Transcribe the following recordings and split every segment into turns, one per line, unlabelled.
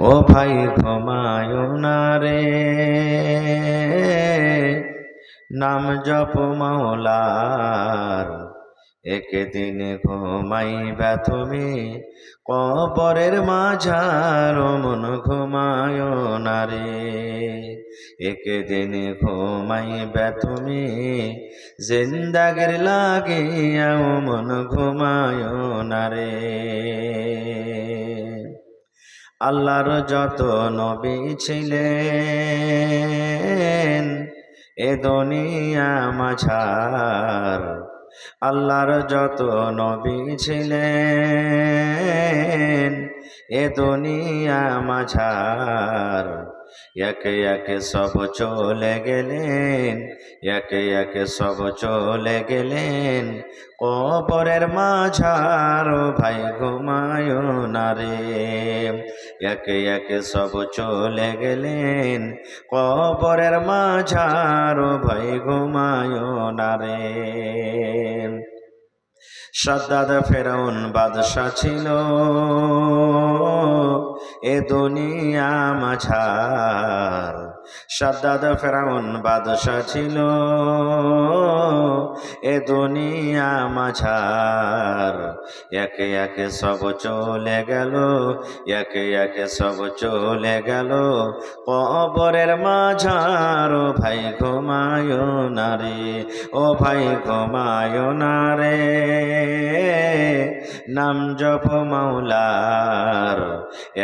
ও ভাই ঘুমায়ো না রে, নাম জপ মাওলার। একদিন ঘুমাইবা তুমি কবরের মাঝার, মন ঘুমায়ো না রে। একদিন ঘুমাইবা তুমি জিন্দাগির লাগিয়া, মন ঘুমায়ো না রে। আল্লাহর যত নবী ছিলেন এ দুনিয়া মাঝার, আল্লাহর যত নবী ছিলেন এ দুনিয়া মাঝার, একে একে সব চলে গেলেন, একে একে সব চলে গেলেন কবরের মাঝার। ভাই ঘুমায়ো না রে, একে একে সব চলে গেলেন কবরের মাঝার। ভাই ঘুমায়ো না রে। সাদ্দাদ ফেরাউন বাদশা ছিল এ দুনিয়া মাঝার, সাদ্দাদ ফেরাউন বাদশা ছিল এ দুনিয়া মাঝার। একে একে সব চলে গেল, একে একে সব চলে গেল কবরের মাঝার। ভাই ঘুমায়ো না রে, ও ভাই ঘুমায়ো না রে, নাম জপ মাওলার।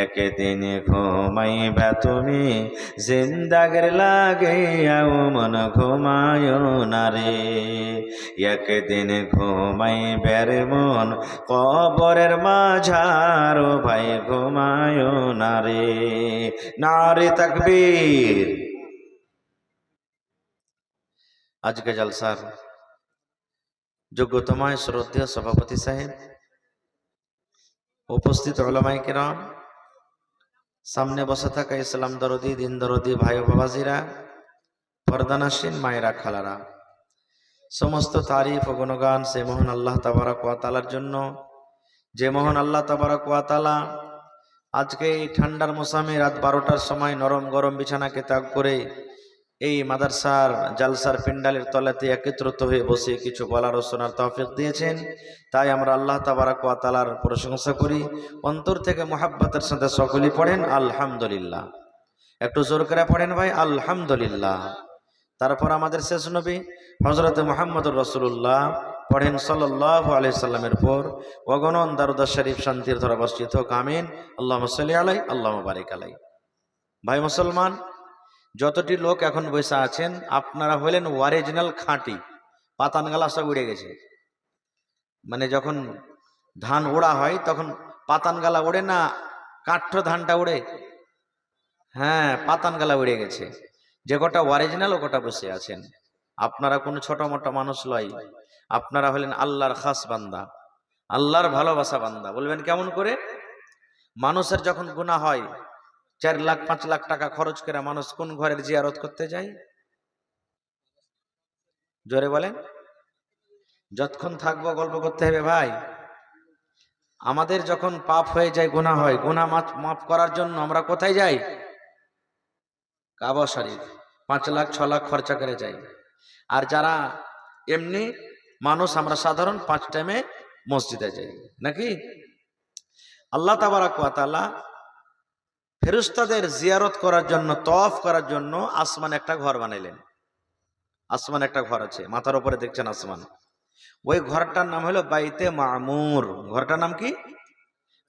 একদিন ঘুমাইবা তুমি জিন্দাগির লাগিয়া, মন ঘুমায়ো না রে। একদিন ঘুমাইবে রে মন কবরের মাঝার। ভাই ঘুমায়ো না রে। নারে তাকবীর। আজকে জলসার যোগ্যতম শ্রদ্ধেয় সভাপতি সাহেব, উপস্থিত উলামায়ে কেরাম, সামনে বসে থাকা ইসলাম দরদি দিন দরদি ভাই বাবাজিরা, পর্দানাসীন মায়েরা খালারা, সমস্ত তারিফ ও গুণগান সে মহান আল্লাহ তাবারক ওয়া তাআলার জন্য, যে মহান আল্লাহ তাবারক ওয়া তাআলা আজকে এই ঠান্ডার মৌসুমে রাত 12টার সময় নরম গরম বিছানাকে ত্যাগ করে এই মাদ্রাসার জালসার পিন্ডালের তলাতে একত্রিত হয়ে বসে কিছু বলার ও শোনার তৌফিক দিয়েছেন। তাই আমরা আল্লাহ তাবারক ওয়া তাআলার প্রশংসা করি, অন্তর থেকে মুহাব্বতের সাথে সকলেই পড়েন আলহামদুলিল্লাহ। একটু জোর করে পড়েন ভাই আলহামদুলিল্লাহ। তারপর আমাদের শেষ নবী হযরত মুহাম্মদুর রাসূলুল্লাহ পড়েন সাল্লাল্লাহু আলাইহি সাল্লামের পর অগণন দরুদ শরীফ শান্তির ধারা বর্ষিত হোক, আমিন। আল্লাহুম্মা সাল্লি আলাইহি আল্লাহুম্মা বারিক আলাইহি। ভাই মুসলমান, যতটি লোক এখন বসে আছেন আপনারা হলেন অরিজিনাল খাঁটি। পাতান গালা সব উড়ে গেছে, মানে যখন ধান ওড়া হয় তখন পাতান গালা ওড়ে না, কাঠ্য ধানটা ওড়ে। হ্যাঁ, পাতান গালা উড়ে গেছে। যে কটা অরিজিনাল ও কটা বসে আছেন। আপনারা কোনো ছোট মোটো মানুষ লয়, আপনারা হলেন আল্লাহর খাস বান্দা, আল্লাহর ভালোবাসা বান্দা। বলবেন কেমন করে? মানুষের যখন গুনাহ হয় 4 লাখ 5 লাখ টাকা খরচ করে মানুষ কোন ঘরের জিয়ারত করতে যায়? জোরে বলেন। যতক্ষণ থাকবো গল্প করতে হবে ভাই। আমাদের যখন পাপ হয়ে যায়, গুনাহ হয়, গুনাহ মাফ করার জন্য আমরা কোথায় যাই? কাবা শরীফ 5 লাখ 6 লাখ খরচা করে যাই। আর যারা এমনি মানুষ, আমরা সাধারণ 5 টাইমে মসজিদে যাই নাকি? আল্লাহ তাবারক ওয়া তাআলা ফেরেশতাদের জিয়ারত করার জন্য, তওয়াফ করার জন্য আসমানে একটা ঘর বানাইলেন। আসমানে একটা ঘর আছে, মাথার উপরে দেখছেন আসমান। ওই ঘরটার নাম হলো বাইতে মামুর। ঘরটার নাম কি?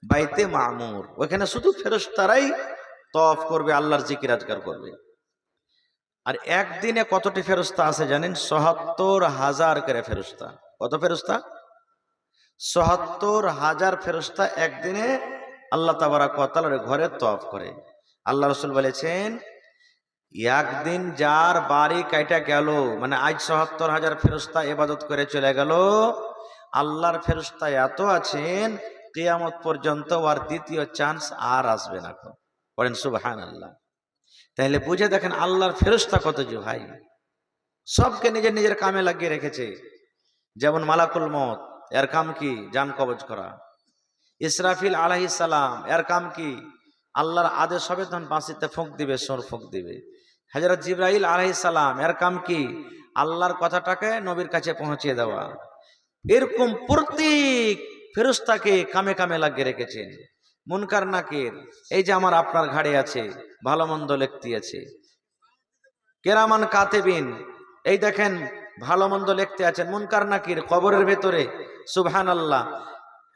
বাইতে মামুর। ওইখানে শুধু ফেরেশতারাই তওয়াফ করবে, আল্লাহর জিকির আজকার করবে। আর একদিনে কতটি ফেরেশতা আছে জানেন? ৭৭,০০০ করে ফেরেশতা। কত ফেরেশতা? ৭৭,০০০ ফেরেশতা একদিনে আল্লাহ তাবারক ওয়া তাআলার ঘরে তওয়াফ করে। আল্লাহ রাসূল বলেছেন, একদিন যার বাড়ি কাইটা গেল, মানে আজ ৭৭,০০০ ফেরেশতা ইবাদত করে চলে গেল, আল্লাহর ফেরেশতা এত আছেন কিয়ামত পর্যন্ত আর দ্বিতীয় চান্স আর আসবে না। পড়েন সুবহানাল্লাহ। তাহলে বুঝে দেখেন আল্লাহর ফেরেশতা কত যে ভাই, সবকে নিজের নিজের কামে লাগিয়ে রেখেছে। যেমন মালাকুল মউত, এর কাম কি? জান কবজ করা। ইসরাফিল আলাইহিস সালাম, এর কাম কি? আল্লাহর আদেশ হবে তখন বাঁশিতে ফুঁক দিবে, সোর ফুঁক দিবে। হযরত জিবরাইল আলাইহিস সালাম এর কাম কি? আল্লাহর কথাটাকে নবীর কাছে পৌঁছিয়ে দেওয়া। এরকম প্রত্যেক ফেরেশতাকে কামে কামে লাগিয়ে রেখেছেন। মুনকার নাকির এই যে আমার আপনার ঘাড়ে আছে, ভালো মন্দ লিখতে আছে। কেরামান কাতিবিন এই দেখেন ভালো মন্দ লিখতে আছেন। মুনকার নাকির কবরের ভেতরে সুবহানাল্লাহ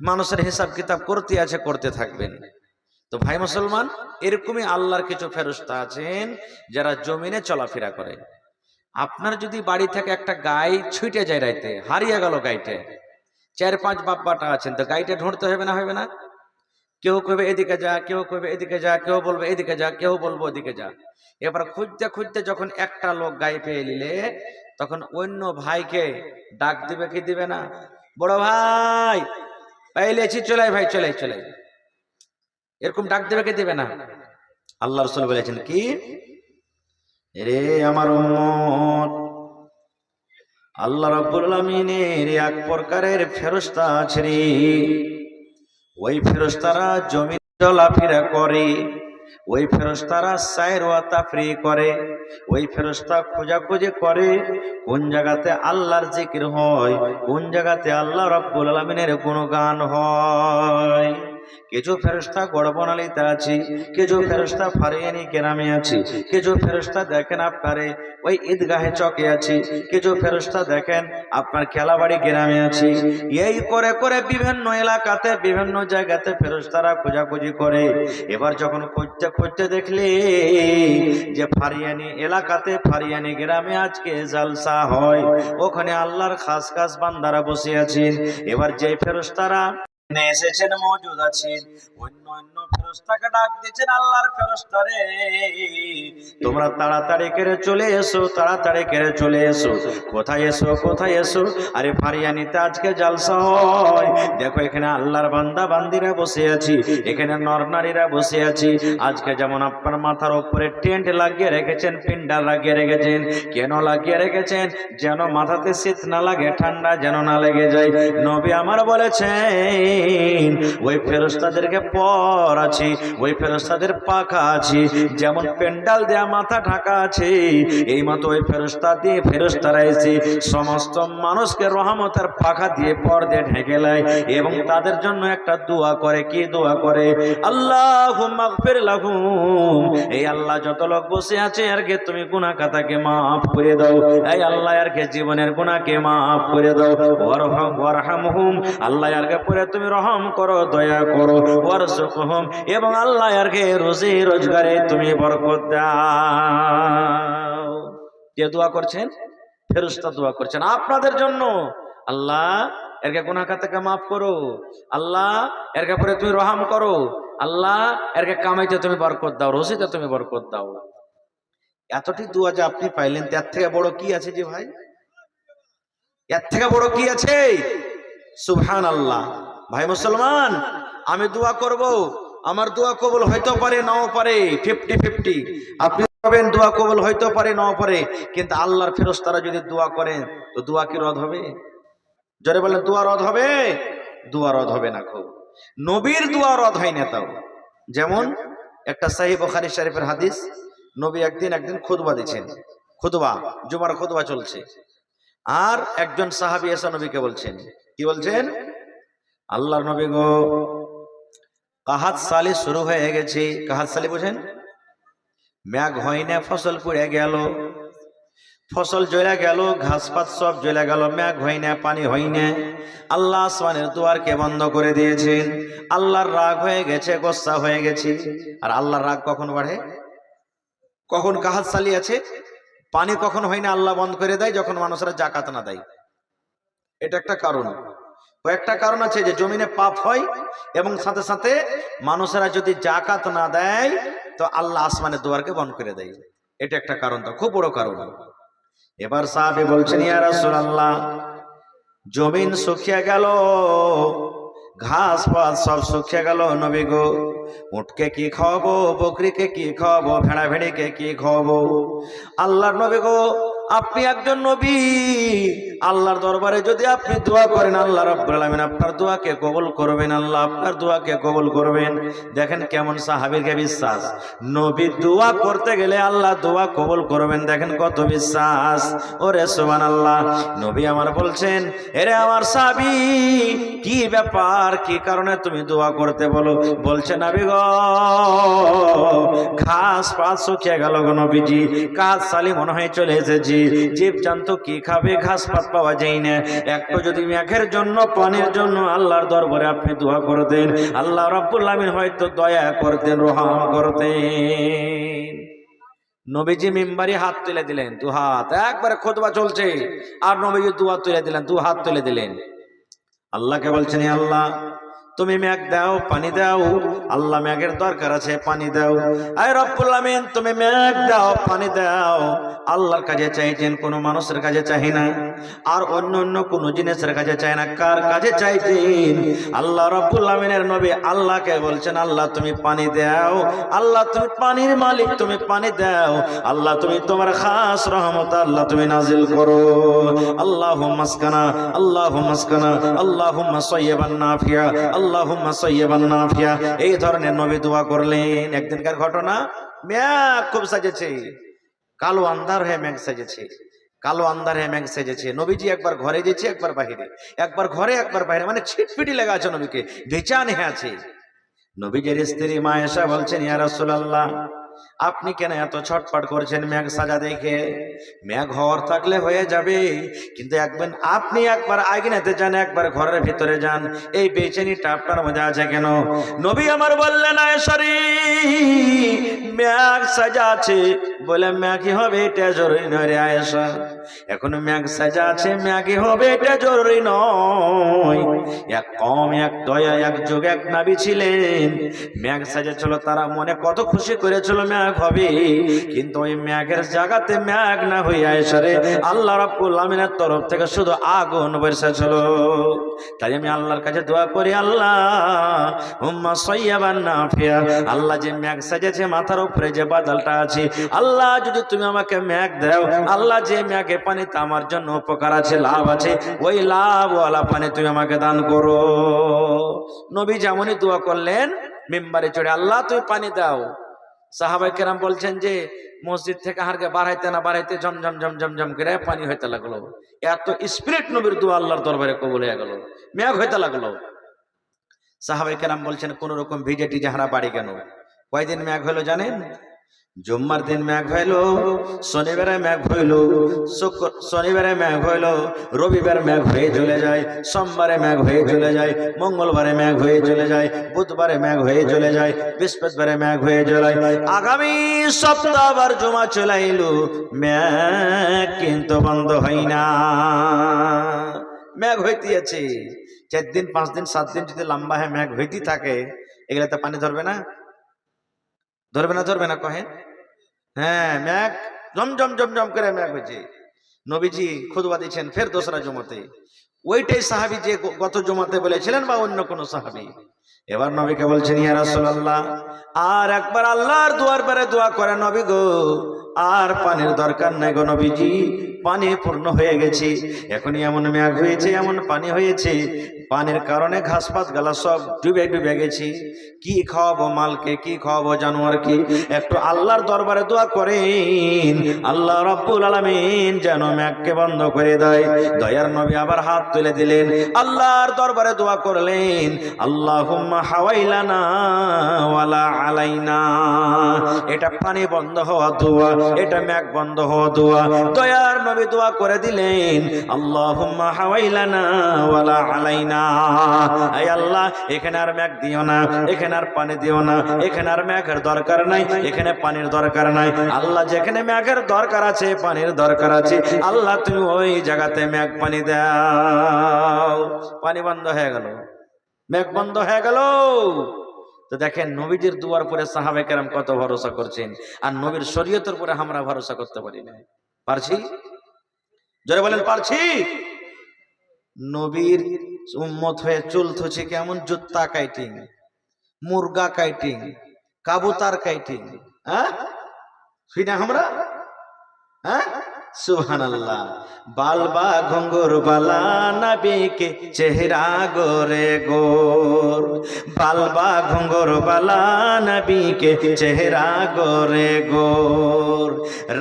মানুষের হিসাব কিতাব করতে আছে, করতে থাকবেন। তো ভাই মুসলমান, এরকমই আল্লাহর কিছু ফেরেশতা আছেন যারা জমিনে চলাফেরা করে। আপনার যদি বাড়ি থেকে একটা গাই ছুটে যায়, রাইতে হারিয়ে গেল গাইটে, 4-5 বাপ্পাটা আছেন, তো গাইটে ঢুঁড়তে হবে না, হবে না? কেউ কইবে এদিকে যা, কেউ কইবে এদিকে যা, কেউ বলবে এদিকে যা, কেউ বলবো ওদিকে যা। এবার খুঁজতে খুঁজতে যখন একটা লোক গাই পেয়ে নিলে, তখন অন্য ভাইকে ডাক দিবে কি দিবে না? বড় ভাই পাইলেছি, চলে ভাই, চলে চলে, এরকম ডাক দেবে কি দিবে না? আল্লাহ রাসূল বলেছেন কি, রে আমার উম্মত, আল্লাহ রাব্বুল আলামিনের এক প্রকারের ফেরেশতা আছে রে, ওই ফেরেশতারা জমিন চলাফেরা করে, ওই ফেরেশতারা সাইর ওয়া তাফরি করে, ওই ফেরেশতা খোঁজাখুঁজি করে কোন জায়গাতে আল্লাহর জিকির হয়, কোন জায়গাতে আল্লাহ রাব্বুল আলামিনের গুণগান হয়। কিছু ফেরেশতা গড়বনালিতে আছে, কিছু ফেরেশতা ফারিয়ানি গ্রামে আছে, কিছু ফেরেশতা দেখেন আপনারে ওই ঈদগাহে চকে আছে, কিছু ফেরেশতা দেখেন আপনার খেলাবাড়ি গ্রামে আছে। এই করে করে বিভিন্ন এলাকাতে বিভিন্ন জায়গাতে ফেরেশতারা খোঁজাখুঁজি করে। এবার যখন খুঁজতে খুঁজতে দেখলে যে ফারিয়ানি এলাকাতে, ফারিয়ানি গ্রামে আজকে জালসা হয়, ওখানে আল্লাহর খাস খাস বান্দারা বসে আছেন। এবার যে ফেরেশতারা এসেছেন মওজুদ আছেন, অন্য অন্য ফেরেশতাকে ডাক দিয়েছেন, আল্লাহর ফেরেশতা রে তোমরা তাড়াতাড়ি করে চলে এসো, তাড়াতাড়ি করে চলে এসো। কোথায় এসো, কোথায় এসো? আরে ফারিয়ানিতে আজকে জালসা হয়, দেখো এখানে আল্লাহর বান্দা বান্দিরা বসে আছি, এখানে নর নারীরা বসে আছি। আজকে যেমন আপনার মাথার উপরে টেন্ট লাগিয়ে রেখেছেন, পিন্ডা লাগিয়ে রেখেছেন, কেন লাগিয়ে রেখেছেন? যেন মাথাতে শীত না লাগে, ঠান্ডা যেন না লেগে যায়। নবী আমার বলেছেন ওই ফেরেশতাদেরকে পর আছে, ওই ফেরেশতাদের পাখা আছে, যেমন পেন্ডাল দেয়া মাথা ঢাকা আছে, এই মতো ওই ফেরেশতা দিয়ে ফেরেশতারা এসে সমস্ত মানুষকে রহমতের পাখা দিয়ে পর দিয়ে ঢেকে নেয় এবং তাদের জন্য একটা দোয়া করে। কি দোয়া করে? আল্লাহুম্মা গফির লাহুম, এই আল্লাহ যত লোক বসে আছে আরকে তুমি গুনাহ খাতাকে maaf করে দাও, এই আল্লাহ আরকে জীবনের গুনাহকে maaf করে দাও। ওয়ারহামহুম, আল্লাহ আরকে পরে তুমি রহম করো, দয়া করো। ওয়ারযুকহুম, এবং আল্লাহ আরকে রুজি রোজগারে তুমি বরকত দাও। কে দোয়া করছেন? ফেরেশতা দোয়া করছেন আপনাদের জন্য। আল্লাহ এরকে গুনাহ খাতাকে maaf করো, আল্লাহ এরকে পরে তুমি রহম করো, আল্লাহ এরকে কামাইতে তুমি বরকত দাও, রুজিতে তুমি বরকত দাও। এতটি দোয়া যে আপনি পাইলেন, তার থেকে বড় কি আছে যে ভাই? এর থেকে বড় কি আছে? সুবহানাল্লাহ। ভাই মুসলমান, আমি দোয়া করব, আমার দোয়া কবুল হইতে পারে নাও পারে, 50-50। আপনি করবেন, দোয়া কবুল হইতে পারে নাও পারে, কিন্তু আল্লাহর ফেরেশতারা যদি দোয়া করেন তো দোয়া কি রদ হবে? জোরে বলেন, দোয়া রদ হবে? দোয়া রদ হবে না। খুব নবীর দোয়া রদ হয় না। তাও যেমন একটা সহিহ বুখারী শরীফের হাদিস, নবী একদিন খুতবা দিচ্ছেন, খুতবা জুমার খুতবা চলছে, আর একজন সাহাবী এসে নবীকে বলছেন, কি বলছেন? আল্লাহর নবী গো, কাহাত সালি শুরু হয়ে গেছে। কাহাত সালি বুঝেন? মেঘ হয় না, ফসল পড়ে গেল, ফসল জ্বলে গেল, ঘাস পাত সব জ্বলে গেল, মেঘ হয় না, পানি হয় না। আল্লাহ আসমানের দুয়ারকে বন্ধ করে দিয়েছেন। আল্লাহর রাগ হয়ে গেছে, গোসা হয়ে গেছে। আর আল্লাহর রাগ কখন বাড়ে? কখন কাহাত সালি আছে, পানি কখন হয় না, আল্লাহ বন্ধ করে দেয় যখন মানুষরা জাকাত না দেয়। এটা একটা কারণ। কয়েকটা কারণ আছে যে জমিনে পাপ হয় এবং সাথে সাথে মানুষেরা যদি জাকাত না দেয় তো আল্লাহ আসমানের দুয়ারকে বন্ধ করে দেয়। এটা একটা কারণ, তো খুব বড় কারণ। এবার সাহাবী বলছেন, ইয়া রাসূলুল্লাহ, জমিন শুকিয়ে গেল, ঘাস পাত সব শুকিয়ে গেল, নবী গো উটকে কি খাওয়াবো, বকরিকে কি খাওয়াবো, ভেড়া ভেড়িকে কি খাওয়াবো? আল্লাহর নবী গো আপনি একজন নবী, আল্লাহর দরবারে যদি আপনি দোয়া করেন আল্লাহ রাব্বুল আলামিন আপনার দোয়াকে কবুল করবেন, আল্লাহ আপনার দোয়াকে কবুল করবেন। দেখেন কেমন সাহাবীকে বিশ্বাস, নবী দোয়া করতে গেলে আল্লাহ দোয়া কবুল করবেন, দেখেন কত বিশ্বাস। ওরে সুবহানাল্লাহ। নবী আমার বলছেন, এরে আমার সাহাবী, কি ব্যাপার, কি কারণে তুমি দোয়া করতে বলো? বলছে নবী গো, ঘাস পাত শুকিয়ে গেল গো নবীজি, কাজ সালি মনে হয় চলে এসেছি, জীব জান্তু কি খাবে, ঘাস পাত পাওয়া যায় না। একটু যদি মেঘের জন্য, পানির জন্য আল্লাহর দরবারে আপনি দোয়া করতেন, আল্লাহ রাব্বুল আলামিন হয়তো দয়া করতেন, রহম করতেন। নবীজি মিম্বারে হাত তুলে দিলেন, দু হাত, একবারে খুতবা চলছে আর নবীজি দোয়া তুলে দিলেন, দু হাত তুলে দিলেন। আল্লাহকে বলছেন, আল্লাহ তুমি মেঘ দাও, পানি দাও, আল্লাহ মেঘের দরকার আছে, পানি দাও। আয় রব্বুল আমিন, তুমি মেঘ দাও, পানি দাও। আল্লাহর কাছে চাইছেন, কোন মানুষের কাছে চাই না, আর অন্য অন্য কোন জিনিসের কাছে চাই না। কার কাছে চাইছেন? আল্লাহ রব্বুল আমিনের নবী আল্লাহকে বলছেন, আল্লাহ তুমি পানি দাও, আল্লাহ তুমি পানির মালিক, তুমি পানি দাও, আল্লাহ তুমি তোমার খাস রহমত আল্লাহ তুমি নাজিল করো। আল্লাহুম্মা আসকানা, আল্লাহুম্মা আসকানা, আল্লাহুম্মা সাইয়্যিবান নাফিয়া, আল্লাহুম্মা সাইয়্যিবান নাফিয়া। এই ধরনের নবী দোয়া করলেন। একদিনকার ঘটনা, মেঘ খুব সাজেছে, কালো আন্ধার হয়ে মেঘ সেজেছে, কালো আন্ধার হয়ে মেঘ সেজেছে। নবীজি একবার ঘরে গেছে, একবার বাহিরে, একবার ঘরে একবার বাইরে, মানে ছিটপিটি লেগে আছে নবীকে, বেচান হয়ে আছে। নবীজির স্ত্রী মা এসে বলছেন, ইয়া রাসূলুল্লাহ, আপনি কেন এত ছটফট করছেন মেঘ সাজা দেখে? মেঘ হওয়ার থাকলে হয়ে যাবে, কিন্তু আপনি একবার আগুনেতে যান, একবার ঘরের ভিতরে যান, এই বেচেনিটা আপনার মধ্যে আছে কেন? নবী আমার বললেন, আয়েশারি, মেঘ সাজা আছে বলে মেঘই হবে এটা জরুরি নয় রে আয়েশা। এখন মেঘ সাজা আছে, মেঘই হবে এটা জরুরি নয়। এক কম, এক দয়া, এক যুগ, এক নবী ছিলেন, মেঘ সাজেছিল, তারা মনে কত খুশি করেছিল মেঘ হবে, কিন্তু ওই মেঘের জায়গাতে মেঘ না হয়ে আয়েশারে আল্লাহ রাব্বুল আমিনের তরফ থেকে শুধু আগুন বর্ষাছিল। তাই আমি আল্লাহর কাছে দোয়া করি, আল্লাহ হুম্মা সাইয়্যিবান নাফিয়া, আল্লাহ যে মেঘ সাজেছে মাথার উপরে যে বাদলটা আছে, আল্লাহ যদি তুমি আমাকে মেঘ দাও, আল্লাহ যে মেঘে পানিতে আমার জন্য উপকার আছে, লাভ আছে, ওই লাভওয়ালা পানি তুমি আমাকে দান করো। নবী যেমনই দোয়া করলেন, মিম্বারে চড়ে, আল্লাহ তুমি পানি দাও। সাহাবায়ে কেরাম বলছেন যে মসজিদ থেকে হারকে বাড়াইতে না বাড়াইতে জমজম জমজম জম করে পানি হইতে লাগলো। এত স্পিরিট নবীর দোয়া আল্লাহর দরবারে কবুল হয়ে গেল, মেঘ হইতে লাগলো। সাহাবায়ে কেরাম বলছেন, কোন রকম ভিজে টিজে হারা বাড়ি কেন? কয়দিন মেঘ হলো জানেন? জুম্মার দিন মেঘ হইল, শনিবারে মেঘ হইল, শনিবারে মেঘ হইল, রবিবার মেঘ হয়ে চলে যায়, সোমবারে মেঘ হয়ে চলে যায়, মঙ্গলবারে মেঘ হয়ে চলে যায়, বুধবারে মেঘ হয়ে চলে যায়, বৃহস্পতিবারে মেঘ হয়ে চলে যায়। আগামী সপ্তাহ আবার জমা চলে এলো, মেঘ কিন্তু বন্ধ হয় না। মেঘ হইতে আছে 4 দিন 5 দিন 7 দিন যদি লম্বা হয় মেঘ হইতে থাকে, এগুলাতে পানি ধরবে না? ধরবে না? ধরবে না? কহেন। হ্যাঁ, মেঘ জমজম জমজম করে মেঘ হয়েছে। নবীজি খুতবা দিচ্ছেন ফের দোসরা জমাতে, ওইটাই সাহাবী যে গত জমাতে বলেছিলেন, বা অন্য কোন সাহাবী। এবার নবীকে বলছেন, ইয়া রাসূলুল্লাহ, আর একবার আল্লাহর দুয়ার পরে দোয়া করে নবী গো, আর পানির দরকার নাই গো নবীজি, পানি পূর্ণ হয়ে গেছে। এখনই এমন মেঘ হয়েছে, এমন পানি হয়েছে, পানির কারণে ঘাসপাত গালা সব ডুবে ডুবে গেছে। কি খাওয়াবো মালকে, কি খাওয়াবো জানোয়ারকে? একটু আল্লাহর দরবারে দোয়া করেন, আল্লাহ রাব্বুল আলামিন যেন মেঘকে বন্ধ করে দেয়। দয়ার নবী আবার হাত তুলে দিলেন, আল্লাহর দরবারে দোয়া করলেন, আল্লাহুম্মা হাওয়াইলানা ওয়ালা আলাইনা। এটা পানি বন্ধ হওয়া দোয়া, এটা মেঘ বন্ধ হওয়া দোয়া। দয়ার নবী দোয়া করে দিলেন, আল্লাহুম্মা হাওয়াইলানা ওয়ালা আলাইনা। আয় আল্লাহ, এখানে আর মেঘ দিও না, এখানে আর পানি দিও না, এখানে আর মেঘের দরকার নাই, এখানে পানির দরকার নাই। আল্লাহ যেখানে মেঘের দরকার আছে, পানির দরকার আছে, আল্লাহ তুমি ওই জায়গাতে মেঘ পানি দাও। পানি বন্ধ হয়ে গেল, মেঘ বন্ধ হয়ে গেল। তো দেখেন নবীজির দুয়ার পরে সাহাবায়ে কেরাম কত ভরসা করছেন, আর নবীর শরীয়তের উপরে আমরা ভরসা করতে পারি না। পারছি? জোরে বলেন, পারছি? নবীর উম্মত হয়ে চুল থুছি কেমন? জুত্তা কাইটিং, মুরগা কাইটিং, কাবুতার কাইটিং, হ্যাঁ শুনি আমরা, হ্যাঁ সুবহানাল্লাহ। বালবা ঘঙ্গুর বালা নবী के चेहरा गोरे गोर, बालबा घुंघर बाला नबी के चेहरा गोरे गोर,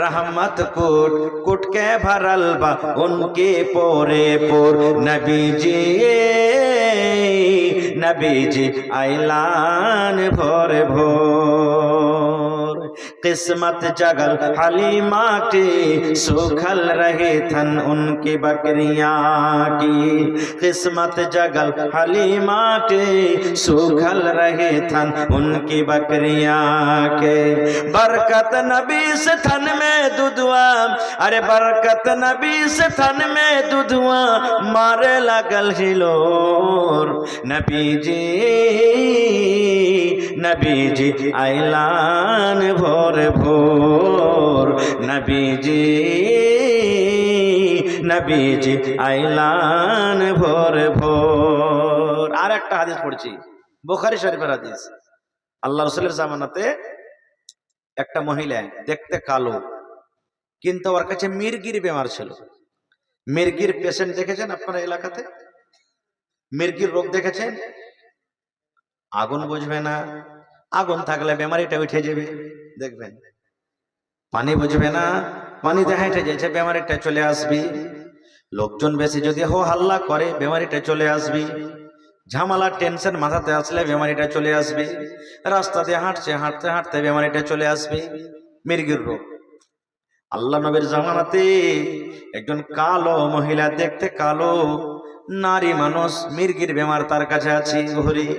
रहमत कुट कुट के भरल बा उनके पोरे पोर, नबी जी ऐलान भोर भोर, किस्मत जगल हलीमा की सूखल रहे थन उनकी बकरियां की, किस्मत जगल हलीमा की सूखल रहे थन उनकी बकरियां के, बरकत नबी से थन में दुधवा, अरे बरकत नबी से थन में दुधवा मारे लगल हिलोर, नबी जी ऐलान भोर भोर, नबी जी ऐलान भोर भोर। আর একটা হাদিস পড়ছি, বুখারী শরীফের হাদিস। আল্লাহ রাসূলের জামানাতে একটা মহিলা দেখতে কালো, কিন্তু ওর কাছে মির্গির বেমার ছিল। মির্গির পেশেন্ট দেখেছেন আপনারা এলাকাতে? মির্গির রোগ দেখেছেন? আগুন বুঝবে না, আগুন থাকলে বেমারিটা উঠে যাবে, দেখবেন। পানি বুঝবে না, পানি দেখা হেঁটে যাচ্ছে, বেমারিটা চলে আসবি। লোকজন বেশি যদি হো হাল্লা করে বেমারিটা চলে আসবি। ঝামেলা টেনশন মাথাতে আসলে বেমারিটা চলে আসবে। রাস্তা দিয়ে হাঁটছে, হাঁটতে হাঁটতে বেমারিটা চলে আসবে। মির্গির রোগ। আল্লাহ নবীর জামানাতে একজন কালো মহিলা, দেখতে কালো নারী মানুষ, মির্গির বেমার তার কাছে আছে। ঘুরি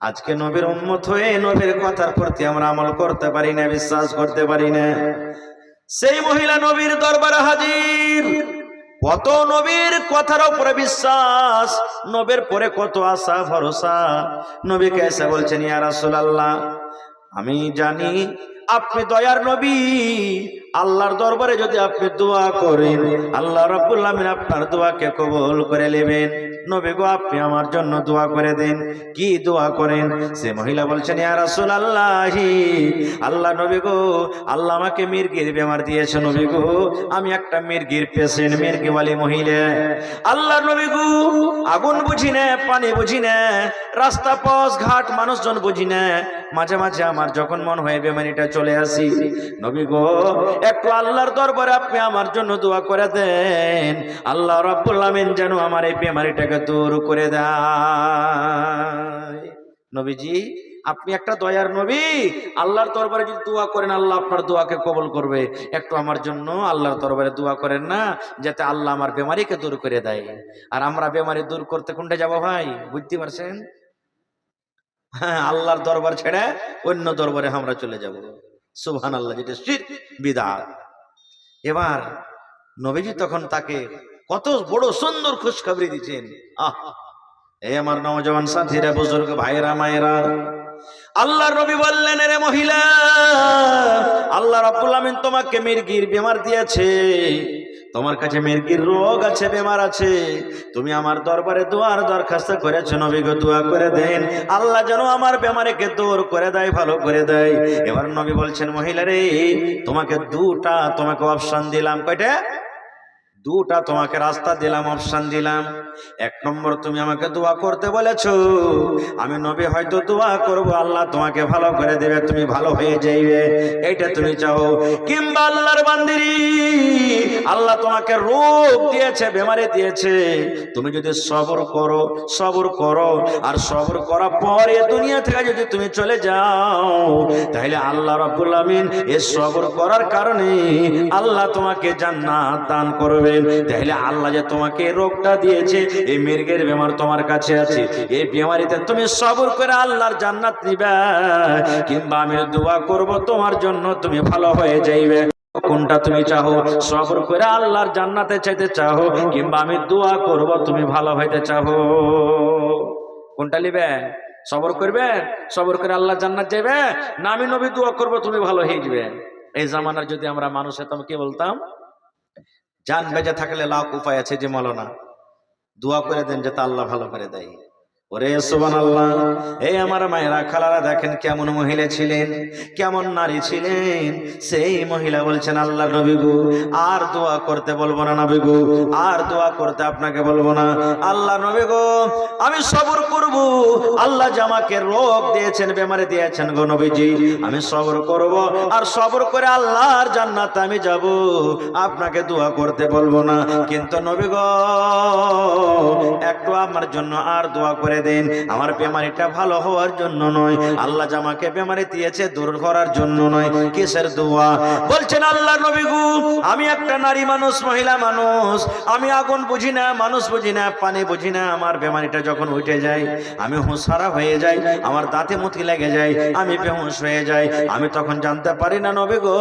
আজকে নবীর উম্মত হয়ে নবীর কথার প্রতি আমরা আমল করতে পারি না, বিশ্বাস করতে পারি না। সেই মহিলা নবীর দরবারে হাজির। কত নবীর কথার উপরে বিশ্বাস, নবীর পরে কত আশা ভরসা। নবীকে এসে বলছেন, ইয়া রাসূলুল্লাহ, আমি জানি আপনি দয়ার নবী, আল্লাহর দরবারে যদি আপনি দোয়া করেন আল্লাহ রাব্বুল আলামিন আপনার দোয়াকে কবুল করে নেবেন। নবী গো, আপনি আমার জন্য দোয়া করে দেন। কি দোয়া করেন? সে মহিলা বলছেন, ইয়া রাসূলুল্লাহ, আল্লাহ নবী গো, আল্লাহ আমাকে মির্গির বেমার দিয়েছে নবী গো, আমি একটা মির্গির পেশেন্ট, মির্গিওয়ালি মহিলা। আল্লাহ নবী গো, আগুন বুঝি না, পানি বুঝি না, রাস্তা পথ ঘাট মানুষজন বুঝি না, মাঝে মাঝে আমার যখন মন হয় বেমারিটা চলে আসি। নবী গো, একটু আল্লাহর দরবারে আপনি আমার জন্য দোয়া করে দেন, আল্লাহ রাব্বুল আমিন যেন আমার এই বেমারিটাকে দূর করে দেয়। নবীজি, আপনি একটা দয়ার নবী, আল্লাহর দরবারে যদি দোয়া করেন আল্লাহ আপনার দোয়াকে কবুল করবে। একটু আমার জন্য আল্লাহর দরবারে দোয়া করেন না, যাতে আল্লাহ আমার বেমারিকে দূর করে দেয়। আর আমরা বেমারি দূর করতে কোনটা যাব ভাই, বুঝতে পারছেন? হ্যাঁ, আল্লাহর দরবার ছেড়ে অন্য দরবারে আমরা চলে যাব। সুবহানাল্লাহ, যেটা শিরক বিদআত। এবার নবীজি তখন তাকে কত বড় সুন্দর খুশখবরি দিচ্ছেন। এই আমার নওজওয়ান সাথীরা, বুজুর্গ ভাইরা, মায়েরা, আল্লাহর নবী বললেন, রে মহিলা, আল্লাহ রাব্বুল আমিন তোমাকে মির্গির বেমার দিয়েছে, তোমার কাছে মির্গির রোগ আছে, বেমার আছে। তুমি আমার দরবারে দোয়ার দরখাস্ত করেছো, নবী গো দোয়া করে দেন, আল্লাহ যেন আমার বেমারিকে দূর করে দেয়, ভালো করে দেয়। এবার নবী বলছেন, মহিলা রে, তোমাকে তোমাকে অপশন দিলাম। কয়টা? দুটা তোমাকে রাস্তা দিলাম, অপশন দিলাম। এক নম্বর, তুমি আমাকে দোয়া করতে বলেছো, আমি নবী হয়তো দোয়া করব, আল্লাহ তোমাকে ভালো করে দেবে, তুমি ভালো হয়ে যাইবে, এইটা তুমি চাও। কিংবা আল্লাহর বান্দিরি, আল্লাহ তোমাকে রোগ দিয়েছে, বেমারি দিয়েছে, তুমি যদি সবর করো, আর সবর করার পরে দুনিয়া থেকে যদি তুমি চলে যাও, তাহলে আল্লাহ রাব্বুল আমিন এই সবর করার কারণে আল্লাহ তোমাকে জান্নাত দান করবে। তাহলে আল্লাহ যে তোমাকে রোগটা দিয়েছে, এই মির্গের বেমার তোমার কাছে আছে, এই বেমারিতে তুমি সবর করে আল্লাহর জান্নাত নিবে, কিংবা আমি দোয়া করব তোমার জন্য, তুমি ভালো হয়ে যাইবে। কোনটা তুমি চাও? সবর করে আল্লাহর জান্নাতে চাইতে চাও, কিংবা আমি দোয়া করব তুমি ভালো হইতে চাও? কোনটা নিবে? সবর করবে, সবর করে আল্লাহর জান্নাত যাইবে, না আমি নবী দোয়া করব তুমি ভালো হয়ে যাবে? এই জামানার যদি আমরা মানুষ হতাম, কি বলতাম? জান বেঁচে থাকলে লাখ উপায় আছে, যে মৌলানা দোয়া করে দেন যাতে আল্লাহ ভালো করে দেয়। ওরে সুবহানাল্লাহ। এই আমার মায়েরা খালারা দেখেন কেমন মহিলা ছিলেন, কেমন নারী ছিলেন। সেই মহিলা বলছেন, আল্লাহ নবী গো আর দোয়া করতে বলবো না নবী গো, আর দোয়া করতে আপনাকে বলবো না। আল্লাহ নবী গো আমি সবর করব, আল্লাহ যে আমাকে রোগ দিয়েছেন, বেমারি দিয়েছেন গো নবীজি, আমি সবর করব, আর সবর করে আল্লাহর জান্নাতে আমি যাব, আপনাকে দোয়া করতে বলবো না। কিন্তু নবী গো একটু আমার জন্য আর দোয়া করে দেন, আমার বেমারিটা ভালো হওয়ার জন্য নয়, আল্লাহ যে আমাকে বেমারি দিয়েছে দূর করার জন্য নয়। কিসের দোয়া? বলছেন আল্লাহ নবী গো আমি একটা নারী মানুষ, মহিলা মানুষ, আমি আগুন বুঝি না, মানুষ বুঝি না, পানি বুঝি না। আমার বেমারিটা যখন উঠে যায় আমি হুঁশহারা হয়ে যাই, আমার দাঁতে মুতি লেগে যায়, আমি বেহুঁশ হয়ে যাই। আমি তখন জানতে পারি না নবী গো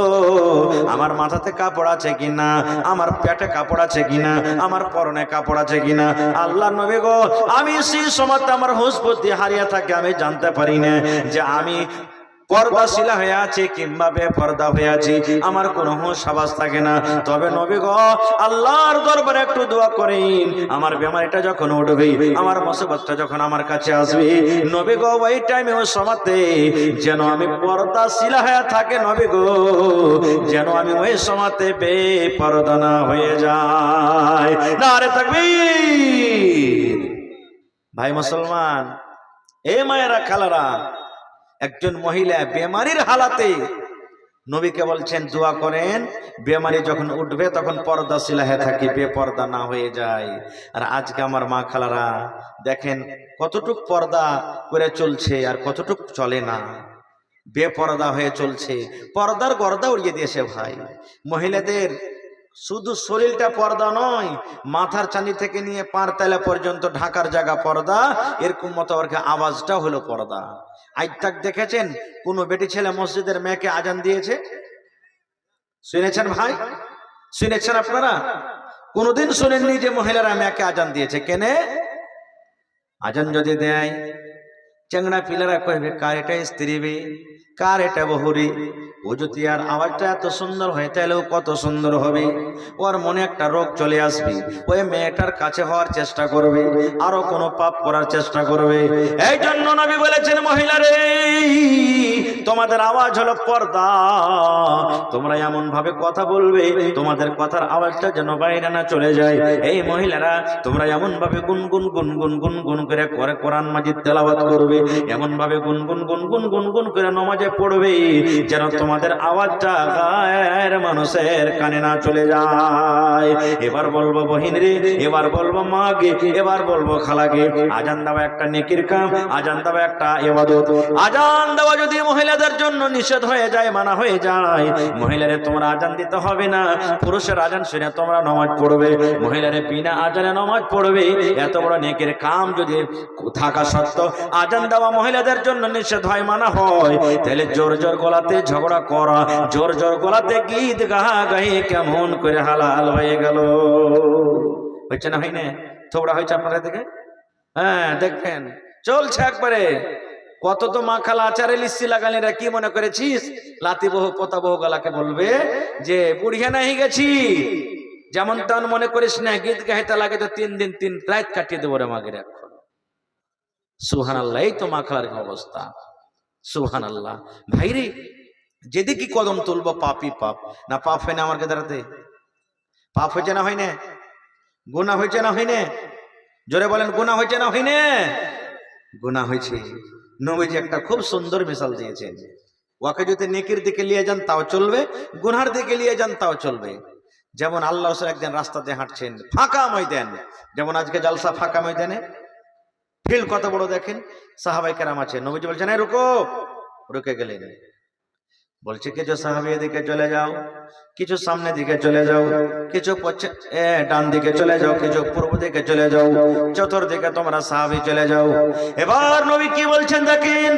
আমার মাথাতে কাপড় আছে কিনা, আমার পেটে কাপড় আছে কিনা, আমার পরনে কাপড় আছে কিনা। আল্লাহ নবী গো আমি সেই সময় আমার হুঁশ বুদ্ধি হারিয়ে থাকে, আমি জানতে পারি না যে আমি পর্দাশীলা হয়ে আছে কিংবা বেপর্দা হয়ে আছি, আমার কোনো হুঁশ আওয়াজ থাকে না। তবে নবী গো আল্লাহর দরবারে একটু দোয়া করেন, আমার বেমারিটা যখন উঠবে, আমার মুসিবতটা যখন আমার কাছে আসবে, নবী গো ওই টাইমে ওই সময়তে যেন আমি পর্দাশীলা হয়ে থাকে নবী গো, যেন আমি ওই সময়তে বেপর্দা না হয়ে যায়। নারে তাকবীর। ভাই মুসলমান, এ মায়েরা খালারা, একজন মহিলা বেমারির হালাতে নবীকে বলছেন দোয়া করেন, বেমারি যখন উঠবে তখন পর্দাশীলা হয়ে থাকি, বেপর্দা না হয়ে যায়। আর আজকে আমার মা খালারা দেখেন কতটুক পর্দা করে চলছে আর কতটুক চলে না, বেপর্দা হয়ে চলছে, পর্দার গর্দা উড়িয়ে দিয়েছে ভাই। মহিলাদের শুধু শরীরটা পর্দা নয়, মাথার চাঁদি থেকে নিয়ে পার তালা পর্যন্ত ঢাকার জায়গা পর্দা, এরকম মতো আওয়াজটা হলো পর্দা। আজ তাক দেখেছেন কোন বেটি ছেলে মসজিদের মেয়েকে আজান দিয়েছে? শুনেছেন ভাই? শুনেছেন আপনারা? কোনদিন শুনেননি যে মহিলারা মেয়েকে আজান দিয়েছে? কেনে আজান যদি দেয় চেংড়া পিলারা কইবে কার এটা স্ত্রী বে, কার এটা বহুরি। ও যদি আর আওয়াজটা এত সুন্দর হয় তাহলেও কত সুন্দর হবে। ওর মনে একটা রোগ চলে আসবে, ওই মেয়েটার কাছে হওয়ার চেষ্টা করবে, আরো কোনো পাপ করার চেষ্টা করবে। এই জন্য নবী বলেছেন মহিলারে তোমাদের আওয়াজ হলো পর্দা, তোমরা এমন ভাবে কথা বলবে তোমাদের কথার আওয়াজটা যেন বাইরে না চলে যায়। এই মহিলারা তোমরা এমন ভাবে গুনগুন গুনগুন গুনগুন করে কোরআন মাজিদ তেলাওয়াত করবে, এমন ভাবে গুনগুন গুনগুন গুনগুন করে নামাজে পড়বে যেন তোমাদের আওয়াজটা গায়ের মানুষের কানে না চলে যায়। এবার বলবো বহিন রে, এবার বলবো মা গে, এবার বলবো খালাকে, আজান দেওয়া একটা নেকির কাম, আজান দেওয়া একটা ইবাদত। আজান দেওয়া যদি মহিলাদের জন্য নিষেধ হয়ে যায়, মানা হয়ে যায়, মহিলারে তোমরা আজান দিতে হবে না, পুরুষের আজান শুনে তোমরা নামাজ পড়বে, মহিলারে বিনা আজানে নামাজ পড়বে। এত বড় নেকির কাম যদি থাকা সত্ত্বেও আজান দেওয়া মহিলাদের জন্য নিষেধ হয়, মানা হয়, তাহলে জোর জোর গলাতে ঝগড়া করা, জোর জোর গলাতে গীত গাহা গাহি কেমন করে হালাল হয়ে গেল। হচ্ছে না, হয় না? থোবড়া হয়েছে আপনারা দিকে? হ্যাঁ দেখেন চলছে একবারে। কত তো মা খালা আচারে লিস্সি লাগালিরা কি মনে করেছিস লাতি বহু পোতা বহু গলাকে বলবে যে বুড়িয়া নাহি গেছি, যেমন তেমন মনে করিস না, গীত গাইতে লাগে তো 3 দিন 3 রাত কাটিয়ে দেবো রে মাগের এখন। সুবহানাল্লাহ, এই তো মা খালার অবস্থা। সুবহানাল্লাহ ভাইরে, যেদিকে কদম তুলবো পাপই পাপ। না পাপ হয় না আমার দাঁড়াতে? পাপ হয়েছে না হয় না? গুনাহ হয়েছে না হয় না? জোরে বলেন গুনাহ হয়েছে না হয় না? গুনাহ হয়েছে। নবীজি একটা খুব সুন্দর মিসাল দিয়েছেন, ওকে যদি নেকির দিকে নিয়ে যান তাও চলবে, গুনার দিকে নিয়ে যান তাও চলবে। যেমন আল্লাহ রাসূল একদিন রাস্তাতে হাঁটছেন, ফাঁকা ময়দান, যেমন আজকে জালসা ফাঁকা ময়দানে, ফিল্ড কত বড় দেখেন, সাহাবায়ে কেরাম আছে, নবীজি বলছেন এই রুকো, রুকে গেলেন। বলছে কিছু সাহাবী এদিকে চলে যাও, কিছু সামনে দিকে চলে যাও, কিছু ডান দিকে চলে যাও, কিছু পূর্ব দিকে চলে যাও, চতুর্দিকে তোমরা সাহাবী চলে যাও। এবার নবী কি বলছেন দেখেন,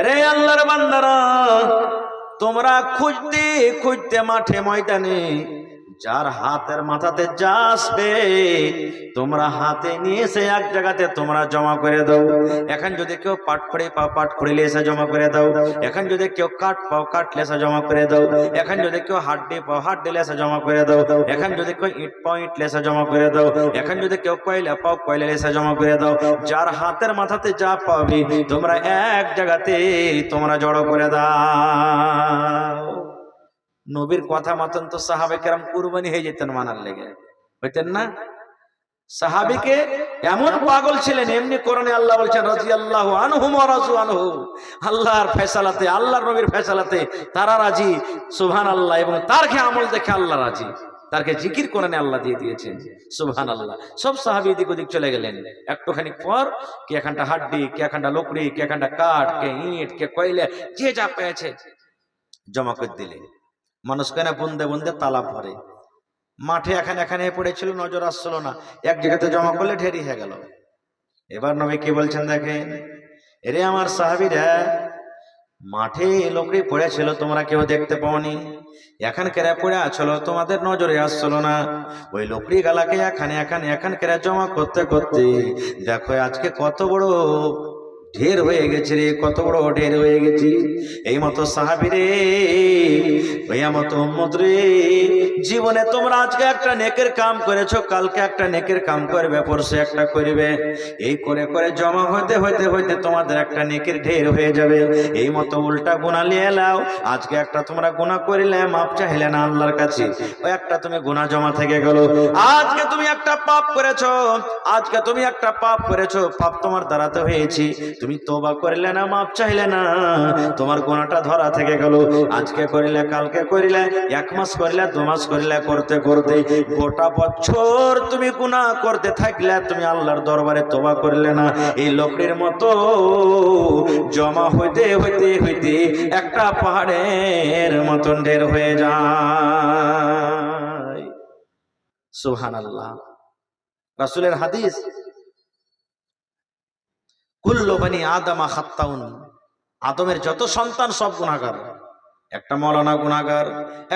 রে আল্লাহর বান্দারা, তোমরা খুঁজতে খুঁজতে মাঠে ময়দানে যার হাতের মাথাতে যা আসবে তোমরা হাতে নিয়ে এসে এক জায়গাতে তোমরা জমা করে দাও। এখন যদি কেউ পাট খড়ি পাও পাট খড়ি এসে জমা করে দাও। এখন যদি কেউ কাঠ পাও কাঠ লেসা জমা করে দাও। এখন যদি কেউ হাড্ডি পাও হাড্ডি লেসা জমা করে দাও। এখন যদি কেউ ইট পাও ইট লেসা জমা করে দাও। এখন যদি কেউ কয়লা পাও কয়লা লেসা জমা করে দাও। যার হাতের মাথাতে যা পাবে তোমরা এক জায়গাতে তোমরা জড়ো করে দাও। নবীর কথা মতন তো সাহাবে কেরাম কুরবানি হয়ে যেতেন মানার লেগে, হইতেন না? সাহাবিকে এমন পাগল ছিলেন, এমনি কোরআনে আল্লাহ বলছেন রাদিয়াল্লাহু আনহুম ওয়া রাযু আনহু, আল্লাহর ফয়সালাতে আল্লাহর নবীর ফয়সালাতে তারা রাজি, সুবহানাল্লাহ। এবং তার কে আমল দেখে আল্লাহ রাজি, তারকে জিকির কোরআনে আল্লাহ দিয়ে দিয়েছেন, সুবহানাল্লাহ। সব সাহাবী এদিক ওদিক চলে গেলেন। একটুখানি পর কে এখানটা হাড্ডি, কে এখানটা লকড়ি, কে এখানটা কাঠ, কে ইট, কে কয়লা, যে যা পেয়েছে জমা করে দিলেন। মানুষ কেন বন্দে বন্দে তালা ভরে মাঠে এখানে এখানে পড়েছিল, নজর আসছিল না, এক জায়গাতে জমা করলে ঢেরি হয়ে গেল। এবার নবী কি বলছেন দেখেন, এরে আমার সাহাবীরা, মাঠে লোকড়ি পড়েছিল তোমরা কেউ দেখতে পাওনি, এখন কেরা পড়ে আসলো তোমাদের নজরে আসছিল না। ওই লোকড়ি গালাকে এখানে এখানে এখন কেরা জমা করতে করতে দেখো আজকে কত বড় ঢের হয়ে গেছে রে, কত বড় ঢের হয়ে গেছি। এই মতো সাহাবী রে, ভাইয়া মতো উম্মত রে, জীবনে তোমরা আজকে একটা নেকের কাম করেছো, কালকে একটা নেকের কাম করবে, পরশু একটা করবে, এই করে করে জমা হইতে হইতে হইতে তোমাদের একটা নেকের ঢের হয়ে যাবে। এই মতো উল্টা গুনাহ নিয়ে এলাও, আজকে একটা তোমরা গুনাহ করিলে মাপ চাইলে না আল্লাহর কাছে, ওই একটা তুমি গুনাহ জমা থেকে গেল। আজকে তুমি একটা পাপ করেছো, আজকে তুমি একটা পাপ করেছো, পাপ তোমার দ্বারাতে হয়েছে, তুমি তওবা করিলে না, মাপ চাইলে না, তোমার গুনাহটা ধরা থেকে গেল। আজকে করিলে কালকে করিলে, এক মাস করিলে দু মাস করিলে, করতে করতে গোটা বছর তুমি গুনাহ করতে থাকলে, তুমি আল্লাহর দরবারে তওবা করিলে না, এই লোকটির মতো জমা হইতে হইতে হইতে একটা পাহাড়ের মতন ঢের হয়ে যায়। সুবহানাল্লাহ। রাসূলের হাদিস, কুল্লু বানি আদমা খাত্তাউন, আদমের যত সন্তান সব গুনাহগার। একটা মৌলানা গুনাহগার,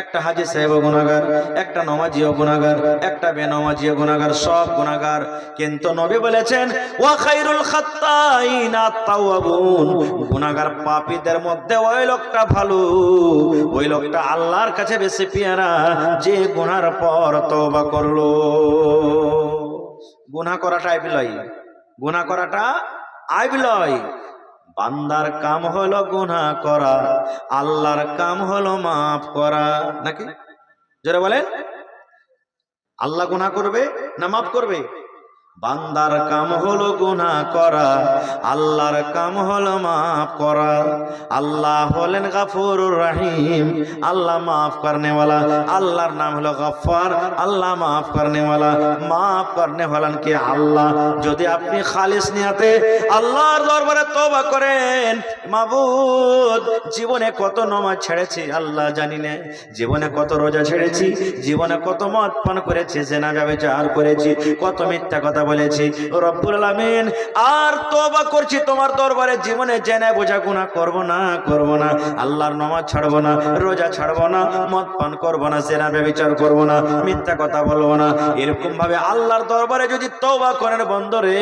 একটা হাজী সাহেব গুনাহগার, একটা নমাজিও গুনাহগার, একটা বেনমাজিও গুনাহগার, সব গুনাহগার। কিন্তু নবী বলেছেন ওয়া খায়রুল খাত্তাইন আত-তাওয়াবুন, গুনাহগার পাপীদের মধ্যে ওই লোকটা ভালো, ওই লোকটা আল্লাহর কাছে বেশি পেয়ারা যে গুনার পর তওবা করলো। গুনাহ করাটা আইব লয়, গুনাহ করাটা আইব লয়। বান্দার কাম হলো গুনাহ করা, আল্লাহর কাম হলো মাফ করা, নাকি? জোরে বলেন, আল্লাহ গুনাহ করবে না মাফ করবে? বান্দার কাম হলো গুনাহ করা, আল্লাহর কাম হলো মাফ করা। আল্লাহ হলেন গফুরুর রহিম, আল্লাহ মাফ করনে वाला, আল্লাহর নাম হলো গফফার, আল্লাহ মাফ করনে वाला। মাফ করনে वाला কে? আল্লাহ। যদি আপনি খালিস নিয়তে আল্লাহর দরবারে তওবা করেন, মাবুদ জীবনে কত নামাজ ছেড়েছি আল্লাহ জানি না, জীবনে কত রোজা ছেড়েছি, জীবনে কত মদ পান করেছি, জিনা ব্যভিচার করেছি, কত মিথ্যা কথা বলেছি রব্বুল আলামিন, আর তওবা করছি তোমার দরবারে, জীবনে জেনে বোঝা গুনাহ করব না, করব না, আল্লাহর নামাজ ছাড়বো না, রোজা ছাড়বো না, মদ পান করব না, জিনা ব্যভিচার করব না, মিথ্যা কথা বলবো না। এরকম ভাবে আল্লাহর দরবারে যদি তওবা করেন বন্দরে,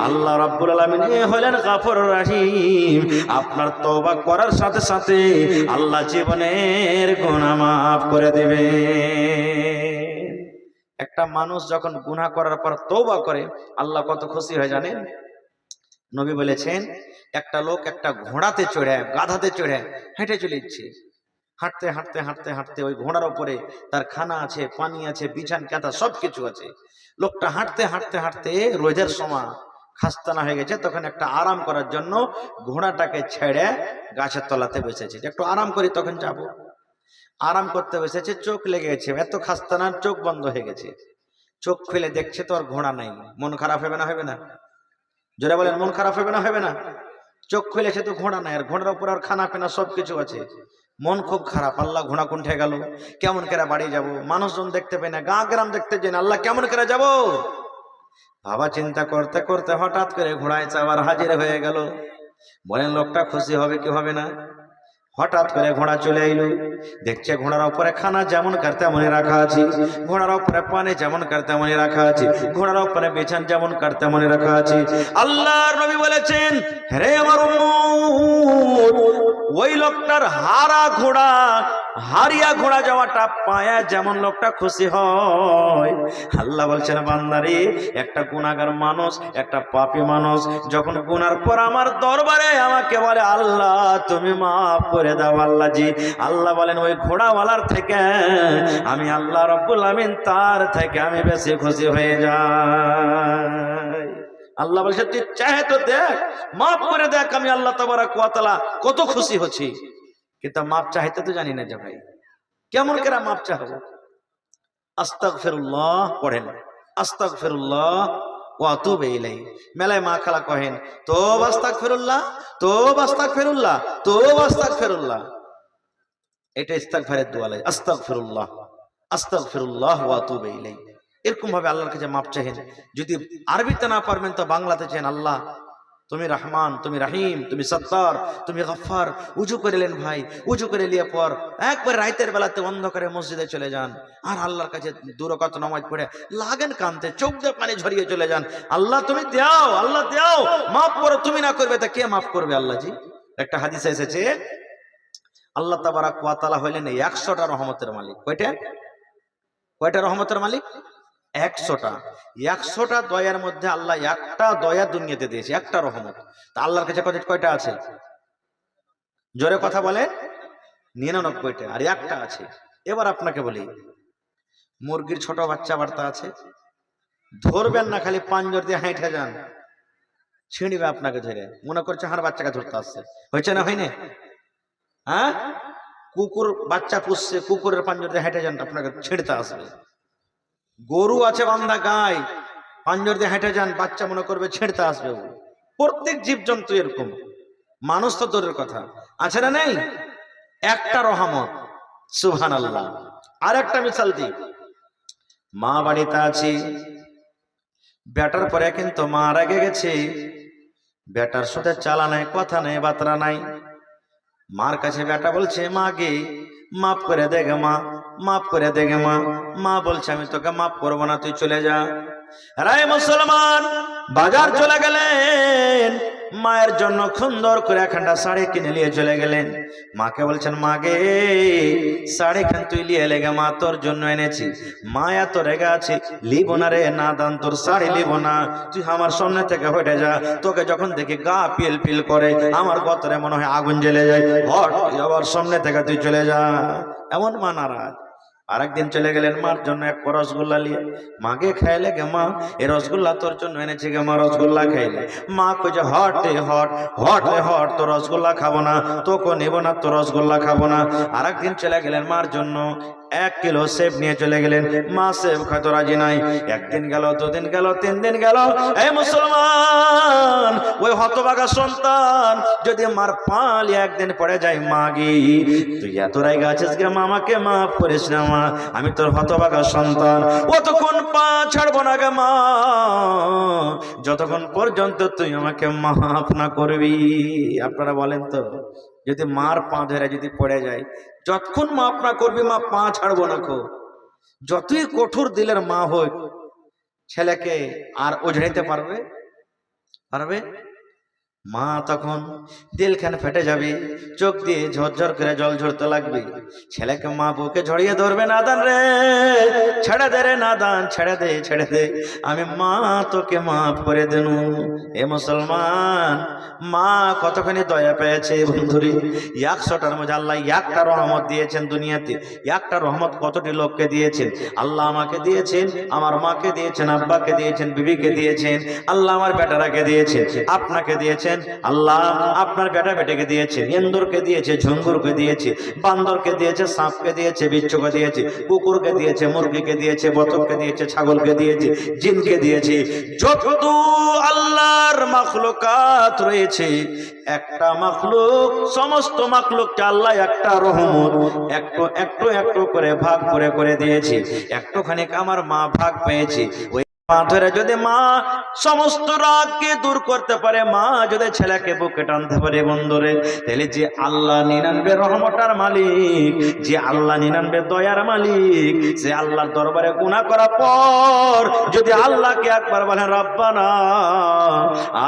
আল্লাহ রাব্বুল আলামিন হলেন গফুরুর রহিম, আপনার তওবা করার সাথে সাথে আল্লাহ জীবনের গুনাহ মাফ করে দেবে। একটা মানুষ যখন গুনাহ করার পর তওবা করে আল্লাহ কত খুশি হয় জানেন? নবী বলেছেন একটা লোক একটা ঘোড়াতে চড়ে, গাধাতে চড়ে হেঁটে চলে যাচ্ছে, হাঁটতে হাঁটতে হাঁটতে হাঁটতে ওই ঘোড়ার উপরে তার খানা আছে, পানি আছে, বিছান কাঁথা সবকিছু আছে। লোকটা হাঁটতে হাঁটতে হাঁটতে রোদের সময় খাস্তানা হয়ে গেছে, তখন একটা আরাম করার জন্য ঘোড়াটাকে ছেড়ে গাছের তলাতে বসেছে, একটু আরাম করি তখন যাব। আরাম করতে বসেছে, চোখ লেগে গেছে, এত খাস্তানার চোখ বন্ধ হয়ে গেছে। চোখ খুলে দেখছে তো আর ঘোড়া নাই। মন খারাপ হবে না, হবে না? জোরে বলেন, মন খারাপ হবে না, হবে না? চোখ খুলেছে তো ঘোড়া নাই, আর ঘোড়ার উপর আর খানা পিনা সবকিছু আছে। মন খুব খারাপ, আল্লাহ ঘোড়া কোনঠে গেল, কেমন করে বাড়ি যাব, মানুষজন দেখতে পাই না, গা গ্রাম দেখতে যাই না, আল্লাহ কেমন করে যাব? বাবা চিন্তা করতে করতে হঠাৎ করে ঘোড়ায় চাওয়ার হাজির হয়ে গেল। বলেন লোকটা খুশি হবে কি হবে না? হঠাৎ করে ঘোড়া চলে এলো, দেখছে ঘোড়ার উপরে খানা যেমন কার তেমনই রাখা আছে, ঘোড়ার উপরে পানি যেমন কার তেমনই রাখা আছে, ঘোড়ার উপরে বিছান যেমন কার তেমনই রাখা আছে। আল্লাহর নবী বলেছেন, হে আমার উম্মত, ওই লোকটার হারিয়া ঘোড়া যাওয়াটা পায়া যেমন লোকটা খুশি হয়। আল্লাহ বলছেন, বান্দারে, একটা গুনাহগার মানুষ, একটা পাপী মানুষ যখন গুনার পর আমার দরবারে আমাকে বলে, আল্লাহ তুমি মাফ করে দাও আল্লাহ জি, আল্লাহ বলেন ওই ঘোড়াওয়ালার থেকে আমি আল্লাহ রাব্বুল আমিন তার থেকে আমি বেশি খুশি হয়ে যাই। আল্লাহ বলছে, তুই চাহে তো দেখ, মাফ করে দেখ, আমি আল্লাহ তাবারক ওয়া তাআলা কত খুশি হচ্ছি। কিন্তু মাপ চাইতে তো জানি না যে ভাই কেমন করে মাপ চাইবো। আস্তাগফিরুল্লাহ পড়েন, আস্তাগফিরুল্লাহ ওয়া আতুবু ইলাইহি। মেলায় মা খালা কহেন, তোবা আস্তাগফিরুল্লাহ, তোবা আস্তাগফিরুল্লাহ, তোবা আস্তাগফিরুল্লাহ। এটা ইস্তিগফারের দোয়া, আস্তাগফিরুল্লাহ, আস্তাগফিরুল্লাহ ওয়া আতুবু ইলাইহি। এরকম ভাবে আল্লাহর কাছে মাপ চাহেন। যদি আরবিতে না পারবেন তো বাংলাতে চান, আল্লাহ তুমি রহমান, তুমি রহিম, তুমি সত্তার, তুমি গফফার। উজু করিলেন ভাই, উজু করে নিয়ে পর একবার রাতের বেলাতে অন্ধকারে মসজিদে চলে যান আর আল্লাহর কাছে 2 রাকাত নামাজ পড়ে লাগেন কানতে, চোখ দিয়ে পানি ঝরিয়ে চলে যান, আল্লাহ তুমি দাও, আল্লাহ দাও, মাফ করো, তুমি না করবে তা কে মাফ করবে আল্লাহ জি। একটা হাদিসে এসেছে, আল্লাহ তাবারক ওয়া তাআলা হইলেন 100টা রহমতের মালিক। কয়টা রহমতের মালিক? 100টা। 100টা দয়ার মধ্যে আল্লাহ একটা দয়া দুনিয়াতে দিয়েছে, একটা রহমত। তা আল্লাহর কাছে কয়টা আছে? জোরে কথা বলে, 99টা, আর একটা আছে। এবার আপনাকে বলি, মুরগির ছোট বাচ্চা বার্তা আছে, ধরবেন না, খালি পাঞ্জর দিয়ে হাঁটে যান, ছিঁড়বে আপনাকে ধরে, মনে করছে হার বাচ্চাকে ধরতে আসছে। হয়েছে না হয়নি? হ্যাঁ, কুকুর বাচ্চা পুষছে, কুকুরের পাঞ্জর দিয়ে হেঁটে যান, আপনাকে ছিঁড়তে আসবে। গরু আছে বান্ধা গায়ে, পাঞ্জর দিয়ে হেঁটে যান, বাচ্চা মনে করবে ছিঁড়তে আসবে। প্রত্যেক জীবজন্তু এরকম, মানুষ তো দূরের কথা, আছে না নেই? একটা রহমত, সুবহানাল্লাহ। আর একটা মিসাল দিই, মা বাড়িতে আছি, বেটার পরে কিন্তু মা রেগে গেছে, বেটার সাথে চালা নাই, কথা নাই, বাতরা নাই। মার কাছে বেটা বলছে, মা গে মাফ করে দে গে মা, মাফ করে দে গে মা। মা বলছে, আমি তোকে মাফ করবো না, তুই চলে যা। রায় মুসলমান বাজার চলে গেলেন, মায়ের জন্য সুন্দর করে একখানা শাড়ি কিনে নিয়ে চলে গেলেন। মাকে বলছেন, মা গে শাড়ি খান তুই লিয়ে লেগে, মা তোর জন্য এনেছি। মা এত রেগে আছে, লিব না রে, না দান তোর শাড়ি লিব না, তুই আমার সামনে থেকে হটে যা। তোকে যখন দেখি গা পিল পিল করে, আমার গতরে মনে হয় আগুন জ্বলে যায়, হট আবার সামনে থেকে তুই চলে যা। এমন মা নারাজ। আরেকদিন চলে গেলেন মার জন্য এক রসগোল্লা নিয়ে, মাকে খাইলে গে মা, এই রসগোল্লা তোর জন্য এনেছি গে মা, রসগোল্লা খাইলে। মা কইছে, হট হট হট হট, তো রসগোল্লা খাবো না, তোকে নেব না, তো রসগোল্লা খাবো না। আরেকদিন চলে গেলেন মার জন্য 1 কিলো সেব নিয়ে চলে গেলেন, মা সেব খাইতে রাজি নাই। একদিন গেল, 2 দিন গেল, 3 দিন গেল। এই মুসলমান, ওই হতভাগা সন্তান যদি মার পালি একদিন পড়ে যায়, মা গি তুই এত রাইগা আছিস গে, মামাকে মাফ করিস না মা, আমি তোর হতভাগা সন্তান, অতক্ষণ পা ছাড়বো না গে মা, যতক্ষণ পর্যন্ত তুই আমাকে মাফ না করবি। আপনারা বলেন তো, যদি মার পা ধরে যদি পড়ে যায়, যতক্ষণ মাফ না করবি মা, পা ছাড়বো না খো। যতই কঠোর দিলের মা হোক, ছেলেকে আর ওঝড়াইতে পারবে? মা তখন দিলখান ফেটে যাবে, চোখ দিয়ে ঝরঝর করে জল ঝরতে লাগবে। ছেলেকে মা বুকে ঝরিয়ে ধরবে, নাদান রে ছেড়ে দে রে, নাদান ছেড়ে দে, ছেড়ে দে, আমি মা তোকে মাফ করে দেনু। এ মুসলমান, মা কতখানি দয়া পেয়েছে বন্ধুরে। 100টার মধ্যে আল্লাহ একটা রহমত দিয়েছেন দুনিয়াতে। একটা রহমত কতটি লোককে দিয়েছেন? আল্লাহ আমাকে দিয়েছেন, আমার মাকে দিয়েছেন, আব্বাকে দিয়েছেন, বিবিকে দিয়েছেন, আল্লাহ আমার বেটারাকে দিয়েছেন, আপনাকে দিয়েছেন, আল্লাহ আপনার বেটা বেটাকে দিয়েছে, ইন্দুরকে দিয়েছে, ঝুঙ্গুরকে দিয়েছে, বান্দরকে দিয়েছে, সাপকে দিয়েছে, বিচ্ছুকে দিয়েছে, কুকুরকে দিয়েছে, মুরগিকে দিয়েছে, বতককে দিয়েছে, ছাগলকে দিয়েছে, জিনকে দিয়েছে। যত আল্লাহর মাখলুকাত রয়েছে, একটা মাখলুক, সমস্ত মাখলুককে আল্লাহ একটা রহমত একটু একটু একটু করে ভাগ করে করে দিয়েছে। একটুখানি আমার মা ভাগ পেয়েছে। পা ধরে যদি মা সমস্ত রাগকে দূর করতে পারে, মা যদি ছেলেকে বুকে টানতে পারে বন্ধুরে, তাহলে যে আল্লাহ 99 রহমতের মালিক, যে আল্লাহ 99 দয়ার মালিক, যে আল্লাহর দরবারে গুনাহ করার পর যদি আল্লাহকে একবার বলেন রব্বানা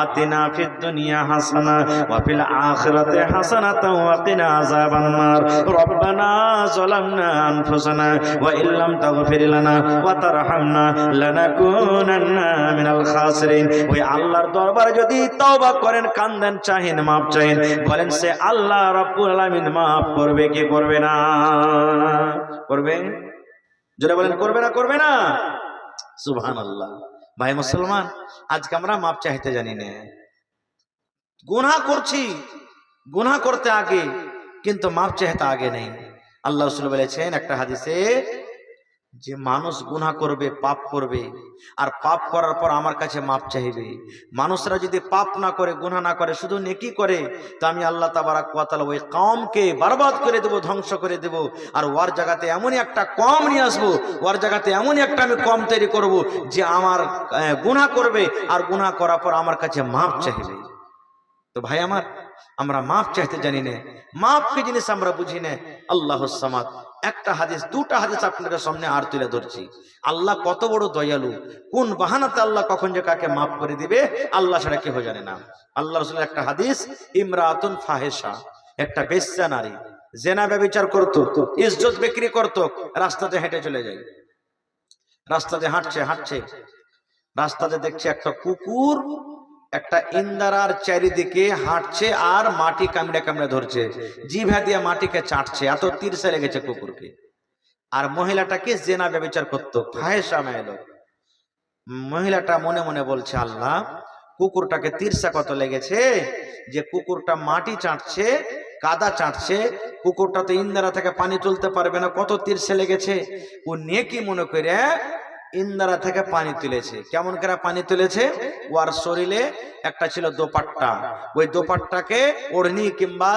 আতিনা ফিদ দুনিয়া হাসানা ওয়া ফিল আখিরাতি হাসানাতাও ওয়া কিনা আযাবান নার, রব্বানা যালামনা আনফুসানা ওয়া ইল্লাম তাগফির লানা ওয়া তারহামনা লানাকুনান্না মিনাল খাসিরিন, ওই আল্লাহর দরবারে যদি তওবা করেন, কান্দেন, চাহেন, মাপ চাহেন, বলেন সে আল্লাহ রাব্বুল আলামিন মাফ করবে কি করবে না? করবে। জোরে বলেন করবে না করবে না? সুবহানাল্লাহ। ভাই মুসলমান, আজকে আমরা মাপ চাইতে জানি না, গুনাহ করছি, গুনাহ করতে আগে কিন্তু মাপ চাইতে আগে নেই। আল্লাহ রাসূল বলেছেন একটা হাদিসে যে মানুষ গুনাহ করবে, পাপ করবে, আর পাপ করার পর আমার কাছে মাপ চাইবে। মানুষরা যদি পাপ না করে, গুনাহ না করে, শুধু নেকি করে, তো আমি আল্লাহ তাবারাক ওয়া তাআলা ওই কওমকে বরবাদ করে দেব, ধ্বংস করে দেব, আর ওর জায়গাতে এমনই একটা কওম নিয়ে আসবো, ওর জায়গাতে এমনই একটা আমি কওম তৈরি করব যে আমার গুনাহ করবে, আর গুনাহ করার পর আমার কাছে মাপ চাইবে। তো ভাই আমার, আমরা মাপ চাইতে জানি না, মাপ কি জিনিস আমরা বুঝি না। আল্লাহুস সামাদ, একটা হাদিস, দুটা হাদিস আপনাদের সামনে আর তুলে ধরছি। আল্লাহ কত বড় দয়ালু, কোন বাহানাতে আল্লাহ কখন যে কাকে মাফ করে দিবে আল্লাহ ছাড়া কেউ জানে না। আল্লাহ রাসূলের একটা হাদিস, ইমরাতুন ফাহিশা, একটা বেশ্যা নারী, জেনা ব্যভিচার করতো, ইজ্জত বিক্রি করতো, রাস্তাতে হেঁটে চলে যায়, রাস্তাতে হাঁটছে হাঁটছে, রাস্তাতে দেখছে একটা কুকুর একটা ইন্দারার চারিদিকে হাঁটছে আর মাটি কামড়ে কামড়ে ধরছে, জিভা দিয়ে মাটিকে চাটছে, এত তিরসে লেগেছে কুকুরকে। আর মহিলাটাকে জেনা ব্যভিচার করতো, ফাহিশা মেলো। মহিলাটা মনে মনে বলছে, আল্লাহ, কুকুরটাকে তিরসা কত লেগেছে যে কুকুরটা মাটি চাটছে, কাদা চাটছে, কুকুরটা তো ইন্দারা থেকে পানি তুলতে পারবে না, কত তিরসে লেগেছে। ও নেকি মনে করে ইন্দারা থেকে পানি তুলেছে। কেমন করে পানি তুলেছে? ওর শরীরে একটা ছিল দোপাট্টা, ওই দোপাট্টাকে ওড়নি কিংবা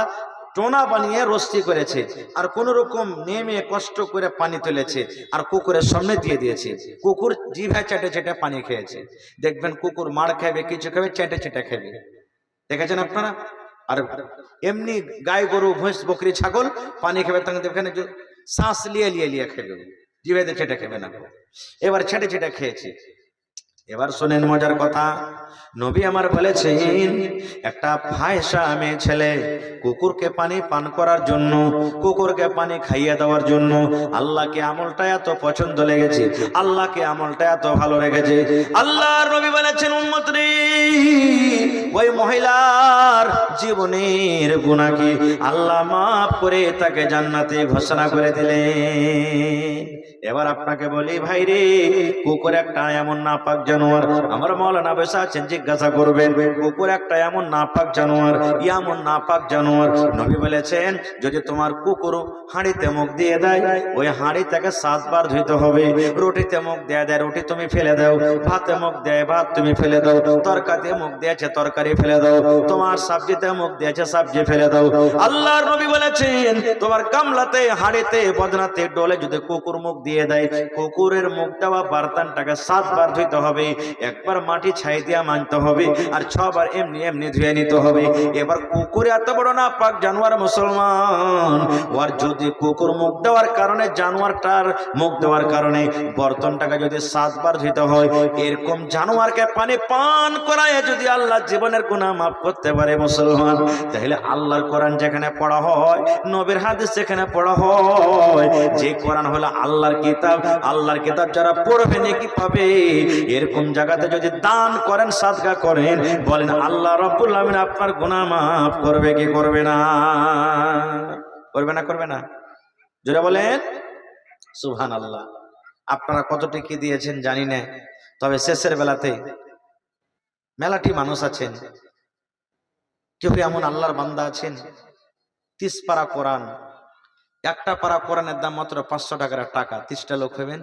টোনা বানিয়ে রস্তি করেছে, আর কোন রকম নেমে কষ্ট করে পানি তুলেছে, আর কুকুরের সামনে দিয়ে দিয়েছে। কুকুর জিভে চেটে চেটে পানি খেয়েছে। দেখবেন কুকুর মার খাবে, কিছু খাবে, চেটে চেটে খাবে, দেখেছেন আপনারা? আর এমনি গাই গরু ভৈঁস বকরি ছাগল পানি খাবে, তখন দেখবেন শ্বাস লিয়ে লিয়ে লিয়ে খেবে, জিভেতে ছেটে খেবে না। এবার ছেটে ছেটে খেয়েছে। এবার শোনেন মজার কথা, নবী আমার বলেছেন একটা ফাহিশা মেয়ে ছেলে কুকুরকে পানি পান করার জন্য, কুকুরকে পানি খাইয়ে দেওয়ার জন্য আল্লাহকে আমলটা এত পছন্দ লেগেছে, আল্লাহকে আমলটা এত ভালো লেগেছে, আল্লাহর নবী বলেছেন উম্মত রে, ওই মহিলার জীবনের গুনাহকে আল্লাহ মাফ করে তাকে জান্নাতে ঘোষণা করে দিলেন। এবার আপনাকে বলি ভাই রে, কুকুর একটা এমন নাপাক জানোয়ার, আমার মাওলানা বসে আছেন, জিজ্ঞাসা করবেন কুকুর একটা এমন নাপাক জানোয়ার, এমন নাপাক জানোয়ার, নবী বলেছেন যদি তোমার কুকুর হাঁড়িতে মুখ দিয়ে দেয়, ওই হাঁড়ি থেকে 7 বার ধুইতে হবে। রুটিতে মুখ দিয়ে দেয়, রুটি তুমি ফেলে দাও। ভাতে মুখ দেয়, ভাত তুমি ফেলে দাও। তরকারিতে মুখ দিয়েছে, তরকারি ফেলে দাও। তোমার সবজিতে মুখ দিয়েছে, সবজি ফেলে দাও। আল্লাহর নবী বলেছেন তোমার গামলাতে, হাঁড়িতে, বদনাতে, ডোলে যদি কুকুর মুখ দিয়ে দেয়, কুকুরের মুখ দেওয়া বার্তানটাকে 7 বার ধুইতে হবে। একবার মাটি ছাই দিয়া মানতে হবে, আর 6 বার এমনি এমনি ধুয়ে নিতে হবে। এবার কুকুর এত বড় নাপাক জানোয়ার মুসলমান, আর যদি কুকুর মুখ দেওয়ার কারণে, জানোয়ারটার মুখ দেওয়ার কারণে বর্তনটাকে যদি 7 বার ধুইতে হয়, এরকম জানোয়ারকে পানি পান করায় যদি আল্লাহ জীবনের গুনাহ মাফ করতে পারে মুসলমান, তাহলে আল্লাহর কোরআন যেখানে পড়া হয়, নবীর হাদিস যেখানে পড়া হয়, যে কোরআন হলো আল্লাহর কিতাব, আল্লাহর কিতাব যারা পড়বে নেকি পাবে। এরকম জায়গাতে যদি দান করেন, সাদকা করেন, বলেন আল্লাহ রাব্বুল আলামিন আপনার গুনাহ মাফ করবে কি করবে না? করবে না করবে না? জোরে বলেন সুবহানাল্লাহ। আপনারা কতটি কি দিয়েছেন জানি না, তবে শেষের বেলাতে মেলাটি মানুষ আছেন, কেউ এমন আল্লাহর বান্দা আছেন 30 পারা কোরআন, একটা পারা কোরআনের দাম মাত্র 500 টাকার টাকা, 30টা লোক হবেন।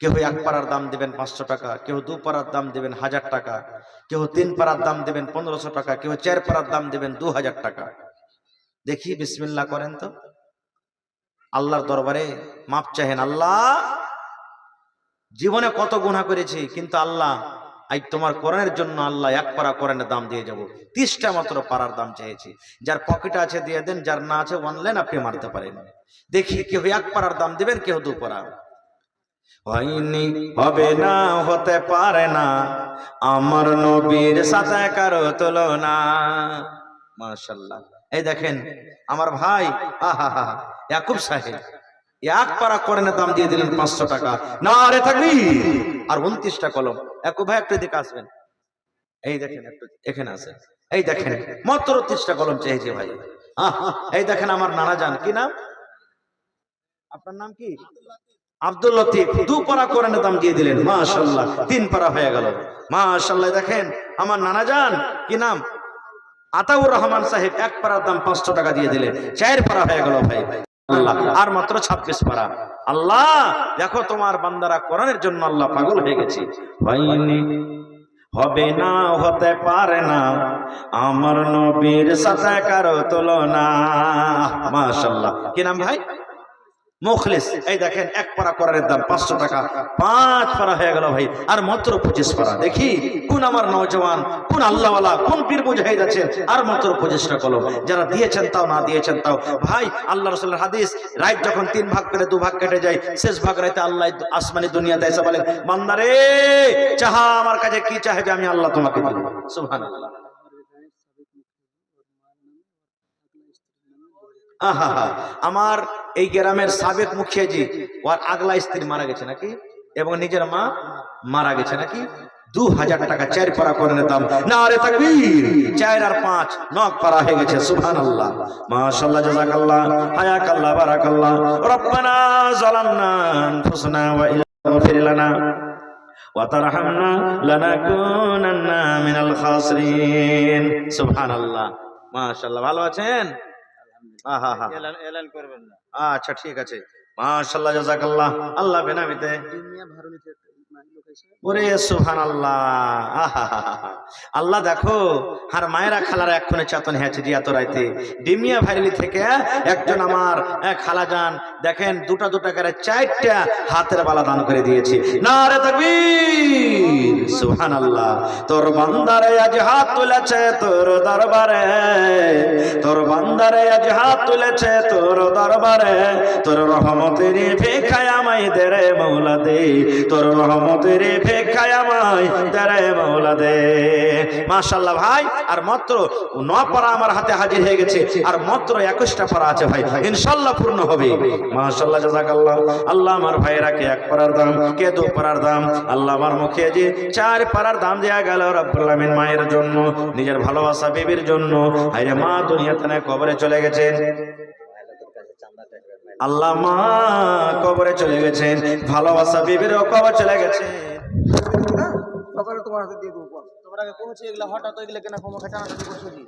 কেউ 1 পারার দাম দিবেন 500 টাকা, কেউ 2 পারার দাম দিবেন 1000 টাকা, কেউ 3 পারার দাম দিবেন 1500 টাকা, কেউ 4 পারার দাম দিবেন 2000 টাকা। দেখি বিসমিল্লাহ করেন তো, আল্লাহর দরবারে মাপ চাহেন, আল্লাহ জীবনে কত গুনাহ করেছি, কিন্তু আল্লাহ আজ তোমার কোরআনের জন্য আল্লাহ এক পারা কোরআনের দাম দিয়ে যাব। 30টা মাত্র পারার দাম চেয়েছি। যার পকেটে আছে দিয়ে দেন, যার না আছে অনলাইন আপনি মারতে পারেন। দেখি কেউ এক পারার দাম দিবেন, কেউ 2 পারা। হয়নি, হবে না, হতে পারে না, আমার নবীর সাথে কারো তুলনা। মাশাআল্লাহ। এই দেখেন আমার ভাই আহা ইয়াকুব সাহেব এক পারা কোরআনের দাম দিয়ে দিলেন 500 টাকা। নারে তাকবীর। আর 29টা কলম। ইয়াকুব ভাই একটু এদিকে আসবেন। এই দেখেন একটু এখানে আছে। এই দেখেন মাত্র 30টা কলম চেয়েছে ভাই। এই দেখেন আমার নানা জান, কি নাম আপনার? নাম কি? আব্দুল লতিফ। 2 পারা কোরআনের দাম দিয়ে দিলেন। মাশাআল্লাহ 3 পারা হয়ে গেল। মাশাআল্লাহ। দেখেন আমার নানা জান, কি নাম? আতাউর রহমান সাহেব। 1 পারার দাম 500 টাকা দিয়ে দিলেন। 4 পারা হয়ে গেল ভাই। আল্লাহ আর মাত্র 26 পারা। আল্লাহ দেখো তোমার বান্দারা কোরআনের জন্য আল্লাহ পাগল হয়ে গেছে। হয়নি, হবে না, হতে পারে না, আমার নবীর সাথে কারো তুলনা। মাশাআল্লাহ। কি নাম ভাই? মুখলিস। এই দেখেন 1 পারা কোরআনের দাম 500 টাকা। 5 পারা হয়ে গেল ভাই। আর মাত্র 25 পারা। দেখি কোন আমার নওজওয়ান, কোন আল্লাহওয়ালা, কোন পীর মুজাহিদ আছেন। আর মাত্র 25টা কলম। যারা দিয়েছেন তাও, না দিয়েছেন তাও। ভাই আল্লাহ রাসূলের হাদিস, রাত যখন 3 ভাগ করে 2 ভাগ কেটে যায়, শেষ ভাগ রাতে আল্লাহ আসমানি দুনিয়াতে এসে বলেন, বান্দারে চাহা আমার কাছে কি চাইবে, আমি আল্লাহ তোমাকে দেব। সুবহানাল্লাহ। আহা, আমার এই গ্রামের সাবেক মুখিয়াজি, ওর আগলা স্ত্রী মারা গেছে নাকি, এবং নিজের মা মারা গেছে নাকি। 2000 টাকা 4 পারা কোরআনের দাম। নারে তাকবীর। 4 আর 5 9 পারা হয়ে গেছে। সুবহানাল্লাহ। মাশাআল্লাহ, জাযাকাল্লাহ, হায়াকাল্লাহ, বারাকাল্লাহ। রব্বানা যালামনা আনফুসানা ওয়া ইল্লাম তাগফির লানা ওয়া তারহামনা লানাকুনান্না মিনাল খাসিরিন। সুবহানাল্লাহ। মাশাআল্লাহ। ভালো আছেন? এলান করবেন না? আচ্ছা ঠিক আছে। মাশাআল্লাহ, জাযাকাল্লাহ। আল্লাহ বেনামিতে। ওরে সুবহানাল্লাহ। আল্লাহ দেখো আর মায়েরা খালারা এক্ষণে চেতন হয়েছে যে এত রাইতে ডিমিয়া ভাইরালি থেকে একজন আমার খালাজান দেখেন 2টা করে 4টা হাতের বালা দান করে দিয়েছে। নারে তাকবীর। সুবহানাল্লাহ। তোর বান্দারে আজ হাত তুলেছে তোর দরবারে, তোর বান্দারে আজ হাত তুলেছে তোর দরবারে, তোর রহমতের ভিখায় আমায় দে রে মওলা দে, তোর রহমতের ভিখায় আমায় দে রে মওলা দে। মাশাআল্লাহ ভাই। আর মাত্র 9 পারা আমার হাতে হাজির হয়ে গেছে। আর মাত্র 21টা পারা আছে ভাই, ইনশাআল্লাহ পূর্ণ হবে। মাশাআল্লাহ, জাযাকাল্লাহ। আল্লাহ আমার ভাইরা কে 1 পারার দাম, কে 2 পারার দাম, আল্লাহ আমার মুখে যে 4 পারার দাম দেয়া গেল রব্বুল আলামিন মায়ের জন্য, নিজের ভালোবাসা বিবির জন্য। আরে মা দুনিয়াতে না কবরে চলে গেছেন। আল্লাহ মা কবরে চলে গেছেন, ভালোবাসা বিবিরও কবরে চলে গেছে। তোমার হাতে দিয়ে দেবো। তোমার আগে পৌঁছে এগুলা হঠাৎ এগুলা কেন ক্ষমা খাটানাটা করছো কি?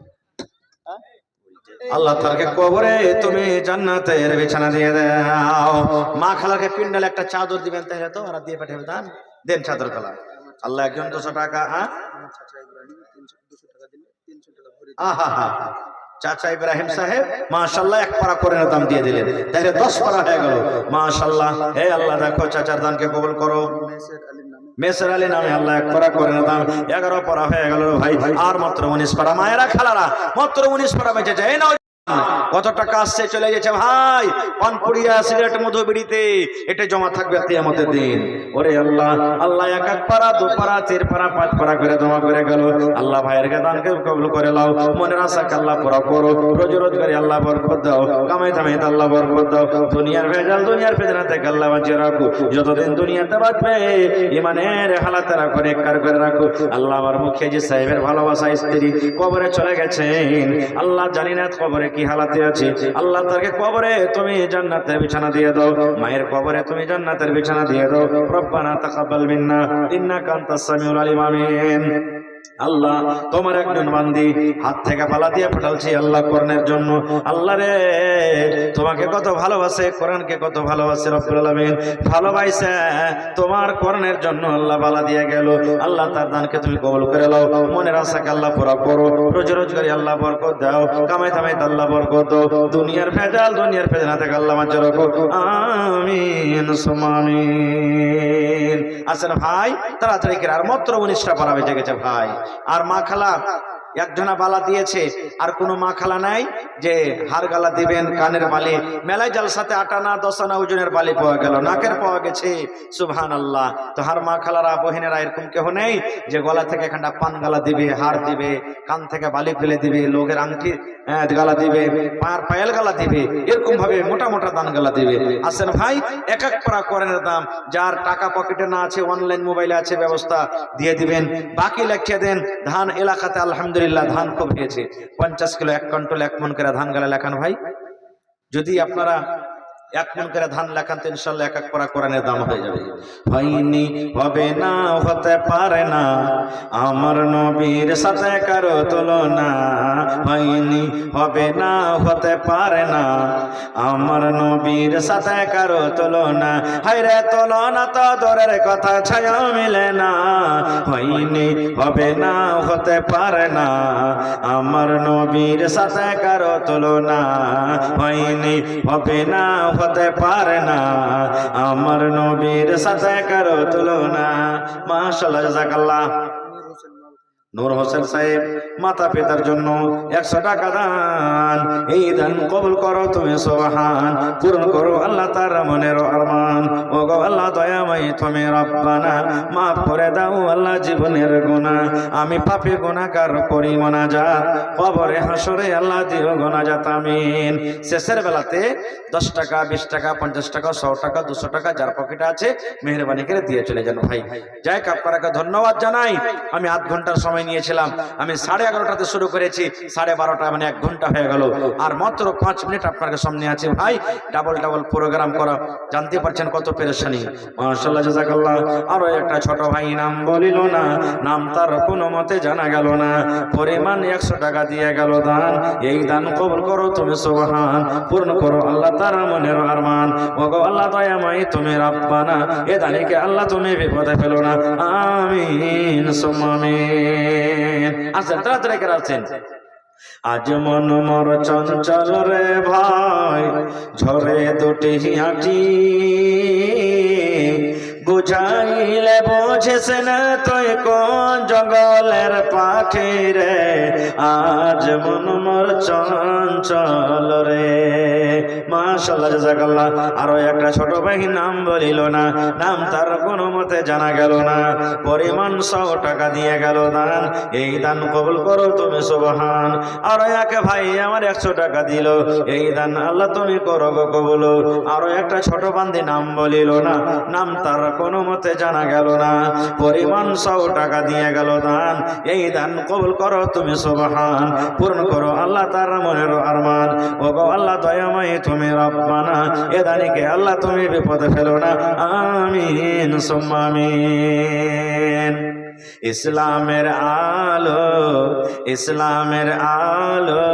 আল্লাহ তাআলাকে কবরে তুমি জান্নাতের বিছানা দিয়ে দাও। মা খালাকে পিন্ডালে একটা চাদর দিবেন, তাহলে তো ওরা দিয়ে পাঠাবে। দান দেন চাদর খালা। আল্লাহ একজন 200 টাকা। আহা, চাচা ইব্রাহিম সাহেব মাশাআল্লাহ 1 পারা কোরআনের দাম দিয়ে দিলেন, তাহলে 10 পারা হয়ে গেল। মাশাআল্লাহ। হে আল্লাহ দেখো চাচার দানকে কবুল করো। মেসর আলী নামে আল্লাহ 1 পারা কোরআনের দাম 11 পারা হয়ে গেল ভাই। আর মাত্র 19 পারা। মায়েরা খালারা মাত্র 19 পারা বেঁচে যায়। এই নাও কত টাকা আসছে চলে গেছে ভাই, পানপুরিয়া সিগারেট মধু বিড়িতে, এটা জমা থাকবে কিয়ামতের দিন। ওরে আল্লাহ, আল্লাহ 1 পারা 2 পারা 4 পারা 5 পারা করে জমা করে গেল। আল্লাহ ভাইয়ের দানকে কবুল করে নাও। মনের আশাকে আল্লাহ পুরা করো। রোজ রোজগারে আল্লাহ বরকত দাও, কামাই দামাইতে আল্লাহ বরকত দাও। দুনিয়ার ভেজাল, দুনিয়ার ফিতনা থেকে আল্লাহ বাঁচিয়ে রাখো। যতদিন দুনিয়াতে বাঁচবে ইমানের হালাতে রাখো, নেককার করে রাখো। আল্লাহ আমার মুখে যে সাহেবের ভালোবাসা স্ত্রী কবরে চলে গেছেন, আল্লাহ জানি না কবরে কি হালাতে আছে। আল্লাহ তাকে কবরে তুমি জান্নাতের বিছানা দিয়ে দাও। মায়ের কবরে তুমি জান্নাতের বিছানা দিয়ে দাও। রব্বানা তাকাব্বাল মিন্না ইন্নাকা আনতাস সামিউল আলিম। আমিন। আল্লাহ তোমার একজন বান্দি হাত থেকে পালা দিয়ে পাঠালছি আল্লাহ কোরআনের জন্য। আল্লাহ রে তোমাকে কত ভালোবাসে, কোরআনকে কত ভালোবাসে রব্বুল আলামিন, ভালোবাসে তোমার কোরআনের জন্য আল্লাহ বালা দিয়ে গেল। আল্লাহ তার দানকে তুমি কবুল করে নাও, মনের আশাকে আল্লাহ পুরা করো, রোজ রোজগারি আল্লাহ বরকত দাও, কামাই তামাইতে আল্লাহ বরকত দাও, দুনিয়ার ফেজনা থেকে আল্লাহ মাঝে রাখো, আমিন সুম্মা আমিন। আসেন ভাই তাড়াতাড়ি করে, আর মাত্র 19টা পারা বেজে গেছে ভাই। আর মা খালা একজনা বালা দিয়েছে, আর কোনো মা খালা নাই যে হার গালা দিবেন, কানের বালি। মেলায় জালসাতে 8 আনা 10 আনা ওজনের বালি পাওয়া গেল, নাকের পাওয়া গেছে, সুবহানাল্লাহ। তো হার মা খালারা বহিনেরা এরকম কেহ নেই যে গলা থেকে এখানটা পান গালা দিবে, হার দিবে, কান থেকে বালি ফেলে দিবে, লোকের আংটি গালা দিবে, পায়েল গালা দিবে, এরকম ভাবে মোটা মোটা দান গালা দিবে। আসেন ভাই এক এক পারা কোরআনের দাম, যার টাকা পকেটে না আছে অনলাইন মোবাইলে আছে ব্যবস্থা দিয়ে দিবেন, বাকি লেখিয়ে দেন। ধান এলাকাতে আলহামদুলিল্লাহ ধান খুব হয়েছে, 50 কিলো 1 কুইন্টাল 1 মন করে ধান গালা লেখান ভাই। যদি আপনারা 1 মন করে ধান লেখান তো ইনশাল্লাহ এক এক পারা কোরআনের দাম হয়ে যাবে। হয়নি হবে না হতে পারে না আমার নবীর সাথে কারো তুলনা, হয়নি হবে না হতে পারে না আমার নবীর সাথে কারো তুলনা, হায়রে তুলনা তো দূরের কথা ছায়া মিলে না, হয়নি হবে না হতে পারে না আমার নবীর সাথে কারো তুলনা, হয়নি হবে না হতে পারে না আমার নবীর সাথে কারো তুলনা। মাশাআল্লাহ জাযাকাল্লাহ। নূর হোসেন সাহেব মাতা পিতার জন্য 100 টাকা দান, এই দান কবুল করো তুমি সুবহান, পূরণ করো আল্লাহ তার মনের আরমান। ও গো আল্লাহ দয়াময় তুমি রব্বানা, মাফ করে দাও আল্লাহ জীবনের গুনাহ, আমি পাপী গুনাহগার করি মুনাজাত, কবরে হাসরে আল্লাহ দিও গুনাজাত আমিন। শেষের বেলাতে 10 টাকা 20 টাকা 50 টাকা 100 টাকা 200 টাকা যার পকেটে আছে মেহেরবানি করে দিয়ে চলে যান ভাই। যাই হোক আপনাকে ধন্যবাদ জানাই। আমি আধ ঘন্টার সময় নিয়েছিলাম, আমি 11:30টাতে শুরু করেছি, 12:30 মানে 1 ঘন্টা হয়ে গেল, আর মাত্র 5 মিনিট আপনাদের সামনে আছে ভাই। ডাবল প্রোগ্রাম করা, জানতে পারছেন কত পেরেশানি। মাশাআল্লাহ জাযাকাল্লাহ। আরো একটা ছোট ভাই নাম বলিল না, নাম তার কোনো মতে জানা গেল না, পরিমাণ 100 টাকা দিয়ে গেল দান, এই দান কবুল করো তুমি সুবহান, পূর্ণ করো আল্লাহ তার মনের আরমান। ওগো আল্লাহ দয়াময় তুমি রব্বানা, এ দানিকে আল্লাহ তুমি বিপদে ফেলো না, আমিন সুম্মা আমিন। আচ্ছা তাড়াতাড়ি করে আছেন। আজ মন মোর চঞ্চল রে ভাই, ঝরে দুটি হাঁটি, বুঝাইলে বোঝেস না তুই কোন জঙ্গলের পাখি রে, আজ মন মোর চঞ্চল রে। মাশাআল্লাহ জাযাকাল্লাহ। আরো একটা ছোট ভাই নাম বলিল না, নাম তার কোনো মতে জানা গেল না, পরিমাণ 100 টাকা দিয়ে গেল দান, এই দান কবুল করো তুমি সুবহান। আরো এক ভাই আমার 100 টাকা দিল, এই দান আল্লাহ তুমি করো গো কবুল। আরো একটা ছোট বান্দি নাম বলিল না, নাম তার কোনো মতে জানা গেল না, পরিমাণ 100 টাকা দিয়ে গেল দান, এই দান কবুল করো তুমি সুবহান, পূর্ণ করো আল্লাহ তার মনের আরমান। ও গো আল্লাহ দয়াময় তুমি রব্বানা, এ দানিকে আল্লাহ তুমি বিপদে ফেলো না, আমিন সুম্মা আমিন। ইসলামের আলো, ইসলামের আলো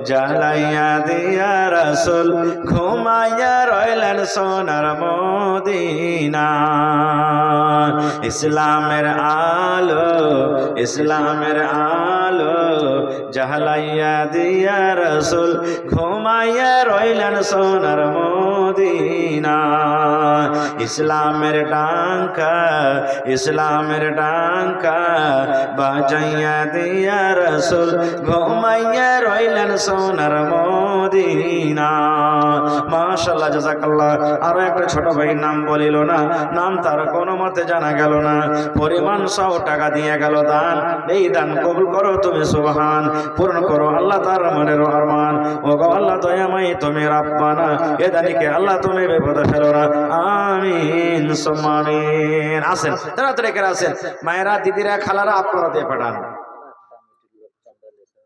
জ্বালাইয়া দিয়া রাসূল, ঘুমাইয়া রইলেন সোনার মদিনা। ইসলামের আলো, ইসলামের আলো জ্বালাইয়া দিয়া রাসূল, ঘুমাইয়া রইলেন সোনার মদিনা। ইসলামের ডাঙ্কা, ইসলামের ডাঙ্কা বাজাইয়া দিয়া রাসূল, ঘুমাইয়া রইলেন সোনার মদিনা। মাশাআল্লাহ জাযাকাল্লাহ। আরো একটা ছোট ভাই নাম বলিল না, নাম তার কোনো মতে জানা গেল না, পরিমাণ 100 টাকা দিয়ে গেল দান, এই দান কবুল করো তুমি সুবহান, পূর্ণ করো আল্লাহ তার মনের আরমান। ও গো আল্লাহ দয়াময় তুমি রব্বানা, এ দানিকে আল্লাহ তুমি বিপদে ফেলো না, আমিন সুম্মা আমিন। আসেন তাড়াতাড়ি করে আসেন মায়েরা, দিদিরা, খালারা, আপনারা দিয়ে পাঠান।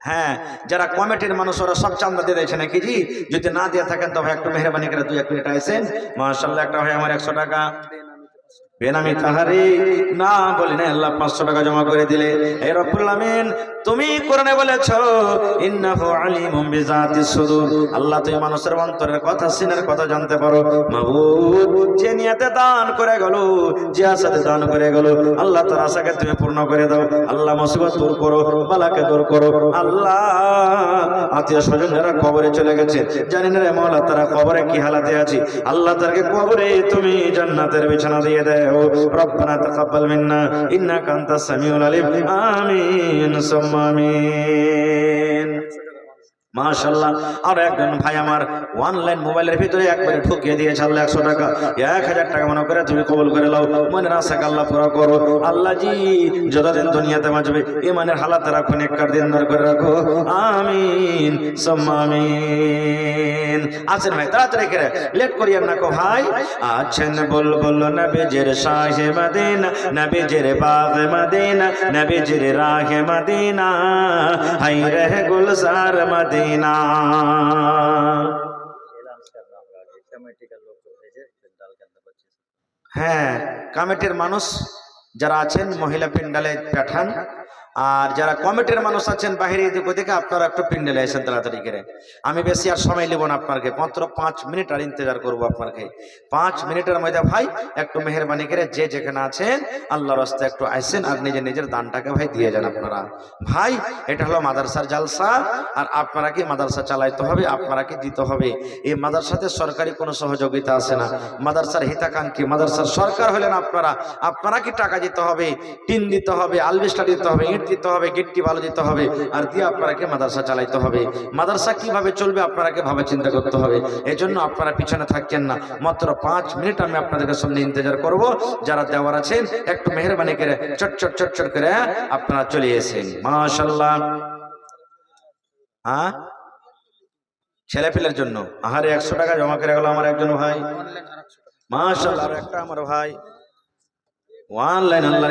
হ্যাঁ, যারা কমিটির মানুষ ওরা সব চান্দা দিয়ে দিয়েছে নাকি জি? যদি না দিয়ে থাকেন তবে একটু মেহরবানি করে 2-1 মিনিট আসেন। মাশাআল্লাহ। একটা ভাই আমার 100 টাকা বেনামি কাহারি না বলি না, আল্লাহ 500 টাকা জমা করে দিলে। হে রব্বুল আমিন, তুমি কোরআনে বলেছো ইন্নাহু আলিমুম বিযাতিস সুদূর, আল্লাহ তুমি মানুষের অন্তরের কথা, সিনের কথা জানতে পারো। মাবুদ, যে নিয়তে দান করে গেল, যে আশাতে দান করে গেল, আল্লাহ তার আশাকে তুমি পূর্ণ করে দাও। আল্লাহ মুসিবত দূর করো, বালাকে দূর করো। আল্লাহ আত্মীয় স্বজন যারা কবরে চলে গেছে, জানি না রে মাওলা তারা কবরে কি হালাতে আছে, আল্লাহ তাদেরকে কবরে তুমি জান্নাতের বিছানা দিয়ে দাও। রব্বানা তাকাব্বাল মিন্না ইন্নাকা আনতাস সামিউল আলিম। আমিন সুম্মা আমিন। মাশাআল্লাহ। আর একজন ভাই আমার অনলাইন মোবাইলের ভিতরে একবারে ঢুকিয়ে দিয়েছে আল্লাহ 100 টাকা, 1000 টাকা মনে করে তুমি কবুল করে নাও। মনের আশাকে আল্লাহ পুরো করো। আল্লাহ জি যতদিন দুনিয়াতে বাঁচবে ইমানের হালাত রাখো, নেককার দিনদার করে রাখো। আমিন সুম্মা আমিন। আছেন ভাই তাড়াতাড়ি করে, লেট করিয়েন না কো ভাই। আছেন বুলবুল নবীজির শাহে মদিনা, নবীজির বাগে মদিনা, নবীজির রাহে মদিনা, হাই রে গুলজার মদিনা। হ্যাঁ, কমিটির মানুষ যারা আছেন মহিলা প্যান্ডেলে পাঠান, আর যারা কমিটির মানুষ আছেন বাহিরে এদিক ওদিকে, আপনারা একটু প্যান্ডেলে আসেন তাড়াতাড়ি করে। আমি বেশি আর সময় নেব না আপনাকে, মাত্র 5 মিনিট আর ইন্তজার করবো আপনাকে। 5 মিনিটের মধ্যে ভাই একটু মেহরবানি করে যে যেখানে আছেন আল্লাহর রাস্তায় একটু আসেন আর নিজের নিজের দানটাকে ভাই দিয়ে যান আপনারা। ভাই এটা হলো মাদ্রাসার জালসা, আর আপনারা কি মাদ্রাসা চালাইতে হবে, আপনারা কি দিতে হবে। এই মাদ্রাসাতে সরকারি কোনো সহযোগিতা আছে না, মাদ্রাসার হিতাকাঙ্ক্ষী, মাদ্রাসার সরকার হলেন আপনারা। আপনারা কি টাকা দিতে হবে, টিন দিতে হবে, আলবেস্টার দিতে হবে, ইট দিতে হবে, গিট্টি ভালো দিতে হবে, আর দিয়ে আপনারাকে মাদ্রাসা চালাইতে হবে। মাদ্রাসা কিভাবে চলবে আপনারাকে ভাবে চিন্তা করতে হবে। এই জন্য আপনারা পিছনে থাকেন না, মাত্র 5 মিনিট আমি আপনাদের সামনে ইন্তজার করব। যারা দেওয়ার আছেন একটু মেহরবানি করে চট চট চট চট করে আপনারা চলে এসেন। মাশাআল্লাহ। হ্যাঁ, ছেলে পেলের জন্য আহারে 100 টাকা জমা করে গেল আমার একজন ভাই। মাশাআল্লাহ। আর একটা আমার ভাই অনলাইন আল্লাহ